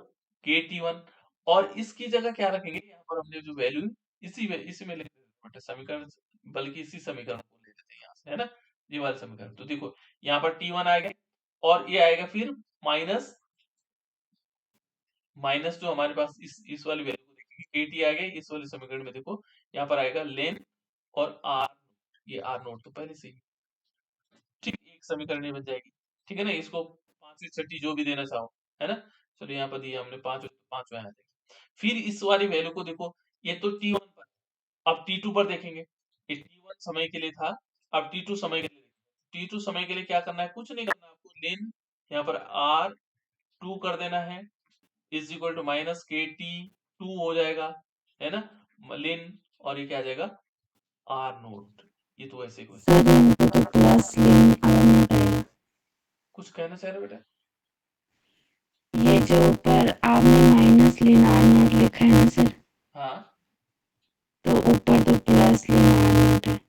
Speaker 1: के T1, और इसकी जगह क्या रखेंगे, यहाँ पर हमने जो वैल्यू इसी में लिख देते हैं समीकरण, बल्कि इसी समीकरण को ले लेते हैं यहाँ से, है ना, ये वाला समीकरण। तो देखो यहाँ पर T1 आएगा और ये आएगा फिर माइनस, माइनस जो हमारे पास इस वाली वैल्यू को देखेंगे, के टी आ गए, इस वाले समीकरण में देखो यहाँ पर आएगा लेन और आर, ये आर नोट तो पहले से ही, ठीक, एक समीकरण ये बन जाएगी। ठीक है ना, इसको पांचवी छठी जो भी देना चाहो, है ना, चलो यहाँ पर दिया हमने पांच, पांचवा यहाँ देखिए। फिर इस वाली वैल्यू को देखो, ये तो T1 पर, अब T2 पर देखेंगे, ये T1 समय के लिए था, अब T2 समय के लिए देखेंगे। T2 समय के लिए क्या करना है, कुछ नहीं करना, आपको लेन यहाँ पर R2 कर देना है, is equal to minus K T 2 हो जाएगा, है ना, लेन, और ये क्या आ जाएगा, आर नोट, ये तो ऐसे कुछ,
Speaker 2: सर हमको तो प्लस लेन आना पड़ेगा,
Speaker 1: कुछ कहना चाह रहे हो बेटा,
Speaker 2: ये जो ऊपर आपने माइनस लेन आर नोट लिखा है ना सर,
Speaker 1: हाँ,
Speaker 2: तो ऊपर तो प्लस लेन आर नोट है।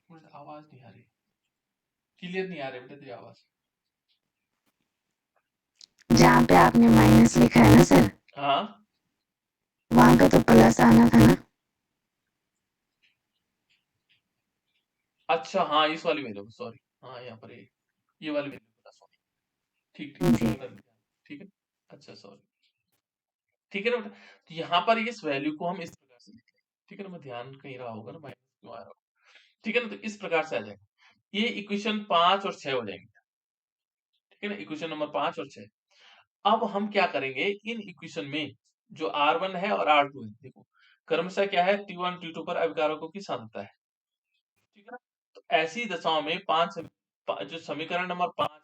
Speaker 1: मुझे आवाज नहीं आ रही, क्लियर नहीं आ रही बेटा तेरी आवाज।
Speaker 2: जहाँ पे आपने माइनस लिखा है ना सर,
Speaker 1: हाँ,
Speaker 2: वहां पे तो प्लस आना था ना।
Speaker 1: अच्छा हाँ, इस वाली वैल्यू, सॉरी, हाँ यहाँ पर ये वाली वैल्यू, सॉरी, ठीक ठीक,
Speaker 2: जी
Speaker 1: गलत लिखा। ठीक है, अच्छा सॉरी, ठीक है ना बेटा। तो यहाँ पर इस वैल्यू को हम इस प्रकार से लिख लेंगे, ठीक है ना, मैं ध्यान कहीं रहा होगा ना, माइनस क्यों आ रहा होगा, ठीक है ना, तो इस प्रकार से आ जाएगा। ये इक्वेशन 5 और 6 हो जाएंगे, ठीक है ना, इक्वेशन नंबर 5 और 6। अब हम क्या करेंगे, इन इक्वेशन में जो R1 है और R2 है, देखो क्रमशः क्या है, T1 T2 पर अभिकारकों की सांद्रता है, ठीक है ना। तो ऐसी दशाओं में जो समीकरण नंबर 5 है,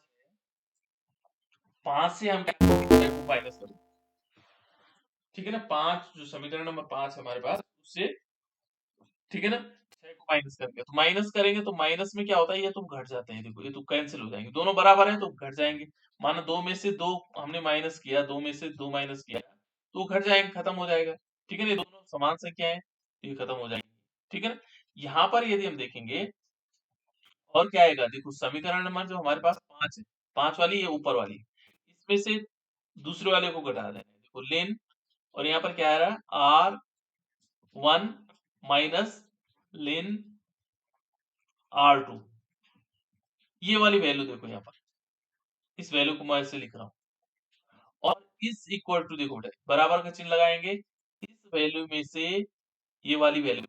Speaker 1: 5 से हम क्या करेंगे, 6 को माइनस करेंगे, ठीक है ना, 5 जो समीकरण नंबर 5 है हमारे पास उससे, ठीक है ना, 6 को माइनस करेंगे, तो माइनस करेंगे तो माइनस में क्या होता है, ये तो घट जाते हैं, देखो ये तो कैंसिल हो जाएंगे, दोनों बराबर हैं तो घट जाएंगे। माना दो में से दो हमने माइनस किया, दो में से दो माइनस किया, तो घट जाएंगे, खत्म हो जाएगा, ठीक है ना, ये दोनों समान संख्या है तो ये खत्म हो जाएंगे, ठीक है ना। यहाँ पर यदि हम देखेंगे और क्या आएगा, देखो समीकरण नंबर जो हमारे पास 5 है, 5 वाली ये ऊपर वाली, इसमें से दूसरे वाले को घटा देना है, देखो लेन, और यहाँ पर क्या आ रहा है, R1 माइनस लेन R2, ये वाली वैल्यू देखो यहाँ पर, इस वैल्यू को मैं ऐसे लिख रहा हूँ, और इस इक्वल टू देखो बेटा बराबर का चिन्ह लगाएंगे, इस वैल्यू में से ये वाली वैल्यू,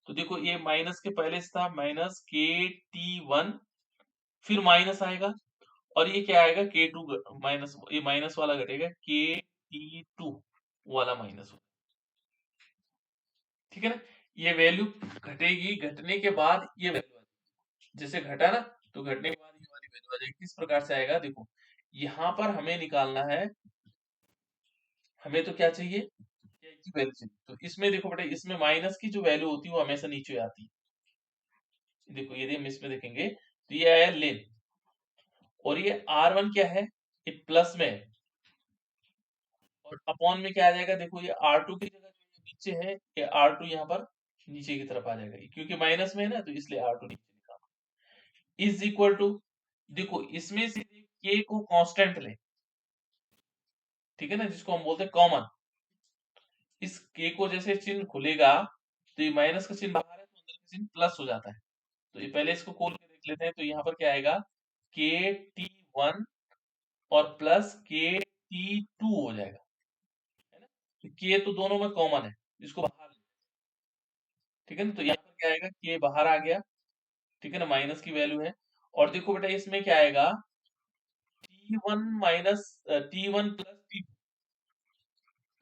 Speaker 1: तो देखो ये माइनस के पहले से था माइनस KT1, फिर माइनस आएगा, और ये क्या आएगा K2 माइनस, ये माइनस वाला घटेगा KT2 वाला माइनस, ठीक है ना। ये वैल्यू घटेगी, घटने के बाद ये वैल्यू, जैसे घटा ना, तो घटने के बाद ये वाली वैल्यू आ जाएगी, किस प्रकार से आएगा, देखो यहाँ पर हमें निकालना है, हमें तो क्या चाहिए, क्या की वैल्यू चाहिए, तो इसमें देखो बेटा, इसमें माइनस की जो वैल्यू होती है वो हमेशा नीचे आती है, देखो यदि हम इसमें देखेंगे तो ये आया लेन, और ये R1 क्या है, ये प्लस में है, और अपॉन में क्या आ जाएगा, देखो ये R2 की जगह जो नीचे है, ये R2 यहाँ पर नीचे की तरफ आ जाएगा, क्योंकि माइनस में है ना, तो इसलिए R2 नीचे लिखा, इज इक्वल टू, देखो इसमें से K को कांस्टेंट ले, ठीक है ना, जिसको हम बोलते हैं कॉमन, इस K को जैसे चिन्ह खुलेगा तो ये माइनस का चिन्ह बाहर है तो अंदर का चिन्ह प्लस हो जाता है, तो ये पहले इसको खोल के देख लेते हैं, तो यहाँ पर क्या आएगा, KT1 और प्लस KT2 हो जाएगा, है ना, तो K तो दोनों में कॉमन है, इसको बाहर, ठीक है ना, तो यहाँ पर क्या आएगा, K बाहर आ गया, ठीक है ना, माइनस की वैल्यू है, और देखो बेटा इसमें क्या आएगा, T1 minus T1 plus T2,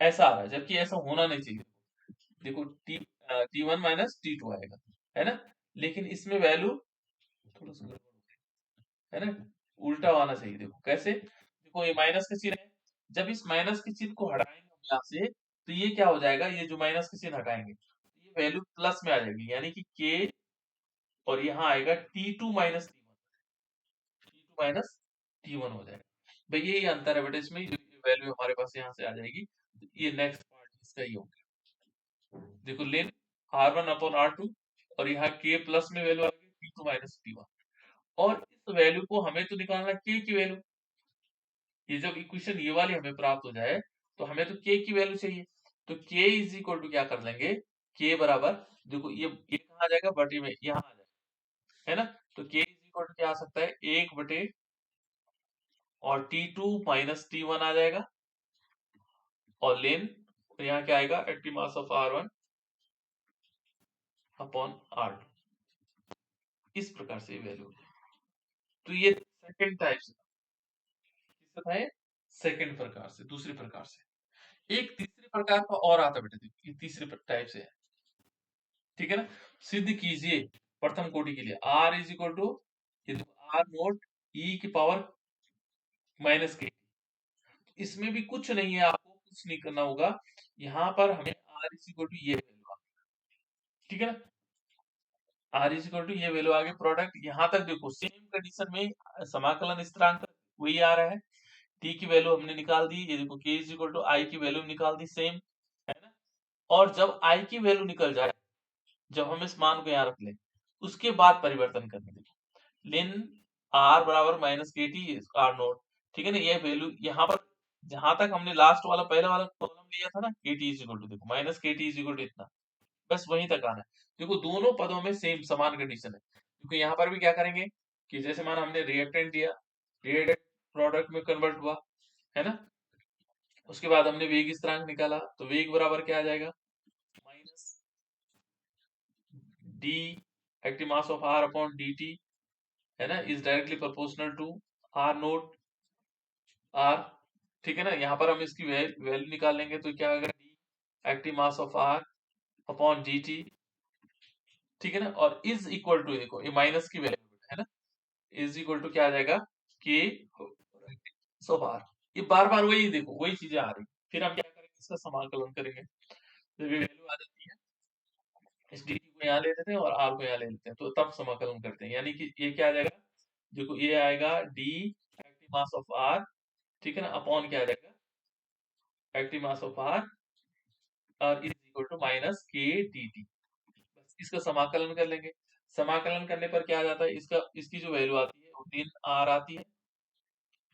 Speaker 1: ऐसा आ रहा है, जबकि ऐसा होना नहीं चाहिए, देखो T1 माइनस T2 आएगा, है ना, लेकिन इसमें वैल्यू थोड़ा सा गड़बड़ हो गई, है ना, उल्टा आना चाहिए, देखो कैसे, देखो ये माइनस का चिन्ह है, जब इस माइनस के चिन्ह को हटाएंगे हम यहाँ से, तो ये क्या हो जाएगा, ये जो माइनस के चिन्ह हटाएंगे तो ये वैल्यू प्लस में आ जाएगी, यानी कि K, और यहाँ आएगा T2 minus T1, T2 minus T1 हो जाएगा, भाई यही अंतर है बेटा, इसमें वैल्यू हमारे पास यहाँ से आ जाएगी, तो ये नेक्स्ट पार्ट इसका ही होगा, देखो लेन R1 अपॉन R2, और यहाँ K प्लस में वैल्यू आ गई T2 माइनस T1, और इस वैल्यू को हमें तो निकालना K की वैल्यू, ये जब इक्वेशन ये वाली हमें प्राप्त हो जाए तो हमें तो K की वैल्यू चाहिए, तो K इज इक्वल टू क्या कर लेंगे, K बराबर, देखो ये कहाँ आ जाएगा, बटे में यहाँ आ जाएगा, है ना, तो K इज इक्वल टू क्या आ सकता है, 1 बटे, और T2 माइनस T1 आ जाएगा, और लेन, तो यहाँ क्या आएगा, active mass of R1 upon R2, इस प्रकार से वैल्यू, तो ये सेकंड टाइप से, किससे था ये, सेकंड प्रकार से, दूसरे प्रकार से। एक तीसरे प्रकार का और आता है बेटा, देखो ये तीसरे टाइप से है, ठीक है ना, सिद्ध कीजिए प्रथम कोटि के लिए, R इज इक्वल टू, ये देखो R नोट E की पावर माइनस के, इसमें भी कुछ नहीं है, आपको कुछ नहीं करना होगा, यहाँ पर हमें R इज इक्वल टू ये वैल्यू आ, ठीक है ना, R इज इक्वल टू ये वैल्यू आ गई, प्रोडक्ट यहाँ तक देखो सेम कंडीशन में समाकलन स्थिरांक वही आ रहा है, T की वैल्यू हमने निकाल दी, ये देखो K is equal to I की वैल्यू निकाल दी सेम, है ना, और जब I की वैल्यू निकल जाए, जब हम इस मान को यहाँ रख लें, उसके बाद परिवर्तन करना, देखो लेन R बराबर minus K T R note, ठीक है ना, ये वैल्यू यहाँ पर जहां तक हमने लास्ट वाला पहला वाला कॉलम लिया था ना, के टी इज इक्वल टू, देखो minus K T is equal to इतना, बस वहीं तक आना है, देखो दोनों पदों में सेम समान कंडीशन है,
Speaker 3: क्योंकि यहाँ पर भी क्या करेंगे कि जैसे माना हमने रिएक्टेंट दिया, रिएक्टेंट प्रोडक्ट में कन्वर्ट हुआ, है ना। उसके बाद हमने वेग स्थिरांक निकाला, तो वेग बराबर क्या आ जाएगा, minus D active mass of R upon D T, है ना, is directly proportional to R naught R. ठीक है ना, यहाँ पर हम इसकी वैल्यू निकाल लेंगे, तो क्या होगा, D active mass of R upon D T. ठीक है ना, और इज इक्वल टू, देखो ये माइनस की वैल्यू है ना, इज इक्वल टू क्या आ जाएगा, के सो बार। ये बार बार वही, देखो वही चीजें आ रही। फिर हम क्या करेंगे, इसका समाकलन करेंगे, जब ये वैल्यू आ जाती है, इस डी को यहाँ ले लेते हैं और आर को यहाँ ले लेते हैं, तो तब समाकलन करते हैं, यानी कि ये क्या आ जाएगा, देखो ये आएगा D active mass of R, ठीक है ना, अपॉन क्या आ जाएगा, एक्टिव मास ऑफ आर, और is equal to minus K D T. बस इसका समाकलन कर लेंगे। समाकलन करने पर क्या आ जाता है, इसका इसकी जो वैल्यू आती है वो 3 r आती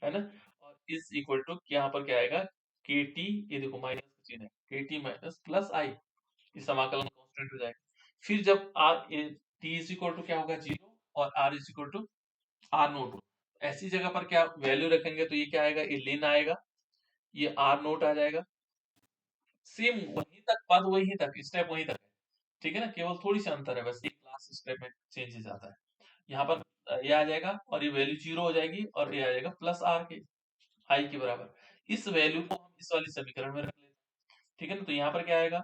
Speaker 3: है ना, और इज इक्वल टू यहाँ पर क्या आएगा, के टी, ये देखो माइनस का चिन्ह है, के टी माइनस प्लस आई, ये समाकलन कांस्टेंट हो जाएगा। फिर जब R T is equal to क्या होगा, 0, और R is equal to R naught, ऐसी जगह पर क्या वैल्यू रखेंगे, तो ये क्या आएगा, ये लिन आएगा, ये आर नोट आ जाएगा। सेम वहीं तक, पद वहीं तक, स्टेप वहीं तक है, ठीक है ना, केवल थोड़ी सी अंतर है बस, एक क्लास स्टेप में चेंजेस आता है। यहाँ पर ये आ जाएगा और ये वैल्यू 0 हो जाएगी, और ये आ जाएगा प्लस आर के आई के बराबर। इस वैल्यू को हम इस वाली समीकरण में रख लेते हैं, ठीक है ना, तो यहाँ पर क्या आएगा,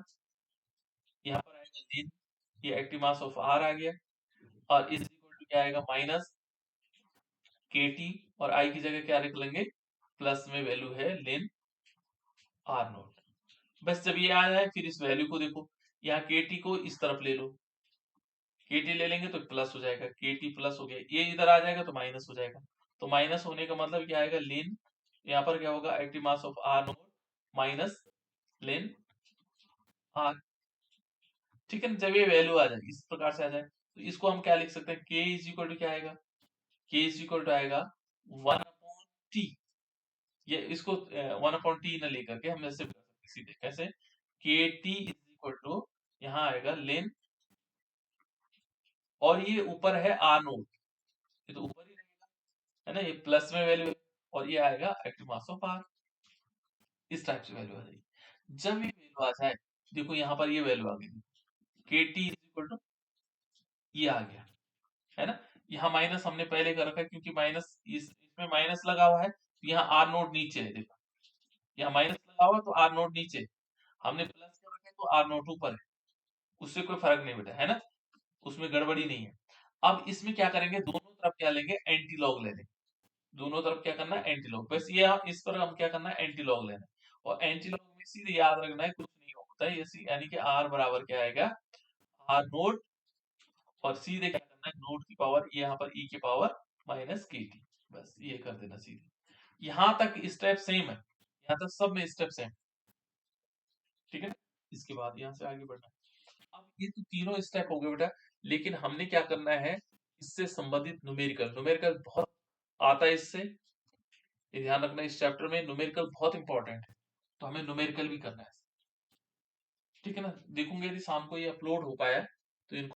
Speaker 3: यहाँ पर आएगा लिन, ये एक्टिव मास ऑफ आर आ गया, और इज इक्वल टू क्या आएगा, माइनस के टी, और आई की जगह क्या रख लेंगे, प्लस में वैल्यू है लिन आर नोट। बस जब ये आ जाए, फिर इस वैल्यू को देखो, यहाँ के टी को इस तरफ ले लो, के टी ले लेंगे तो प्लस हो जाएगा, के टी प्लस हो गया, ये इधर आ जाएगा तो माइनस हो जाएगा, तो माइनस होने का मतलब क्या आएगा, लिन, यहाँ पर क्या होगा, active mass of R naught minus ln R. ठीक है ना, जब ये वैल्यू आ जाए, इस प्रकार से आ जाए, तो इसको हम क्या लिख सकते हैं, के इज इक्वल टू क्या आएगा, के इज इक्वल टू आएगा 1/t। ये इसको 1/t न लेकर के हम ऐसे कर सकते सीधे, कैसे, के टी इज इक्वल टू, यहाँ आएगा लेन, और ये ऊपर है आर नोट, ये तो ऊपर ही रहेगा, है ना, ये प्लस में वैल्यू है, और ये आएगा एक्टिव मास ऑफ आर। इस टाइप से वैल्यू आ जाएगी। जब ये वैल्यू आ जाए, देखो यहाँ पर ये वैल्यू आ गई, के टी इज इक्वल टू, ये आ गया, है ना। यहाँ माइनस हमने पहले कर रखा है, क्योंकि माइनस इसमें माइनस लगा हुआ है, तो यहाँ आर नोट नीचे है, देखो यहाँ माइनस लगा हुआ है तो आर नोट नीचे, हमने प्लस कर रखा है तो आर नोट ऊपर है, उससे कोई फर्क नहीं बेटा, है ना, उसमें गड़बड़ी नहीं है। अब इसमें क्या करेंगे, दोनों तरफ क्या लेंगे, एंटी लॉग ले लेंगे, दोनों तरफ क्या करना है, एंटी लॉग, बस ये इस पर हम क्या करना है, एंटी लॉग लेना है, और एंटी लॉग में सीधे याद रखना है, कुछ नहीं होता है, यानी कि आर बराबर क्या आएगा, आर नोट, और सीधे क्या करना है, नोट की पावर, यहाँ पर ई की पावर माइनस के टी, बस ये कर देना सीधे। यहाँ तक स्टेप सेम है, यहाँ तक सब में स्टेप सेम, ठीक है ना। इसके बाद यहाँ से आगे बढ़ना है। अब ये तो तीनों स्टेप हो गए बेटा, लेकिन हमने क्या करना है, इससे संबंधित न्यूमेरिकल, न्यूमेरिकल बहुत आता है इससे, ये ध्यान रखना, इस चैप्टर में न्यूमेरिकल बहुत इंपॉर्टेंट है, तो हमें न्यूमेरिकल भी करना है, ठीक है ना। देखूंगे यदि शाम को ये अपलोड हो पाया तो इनको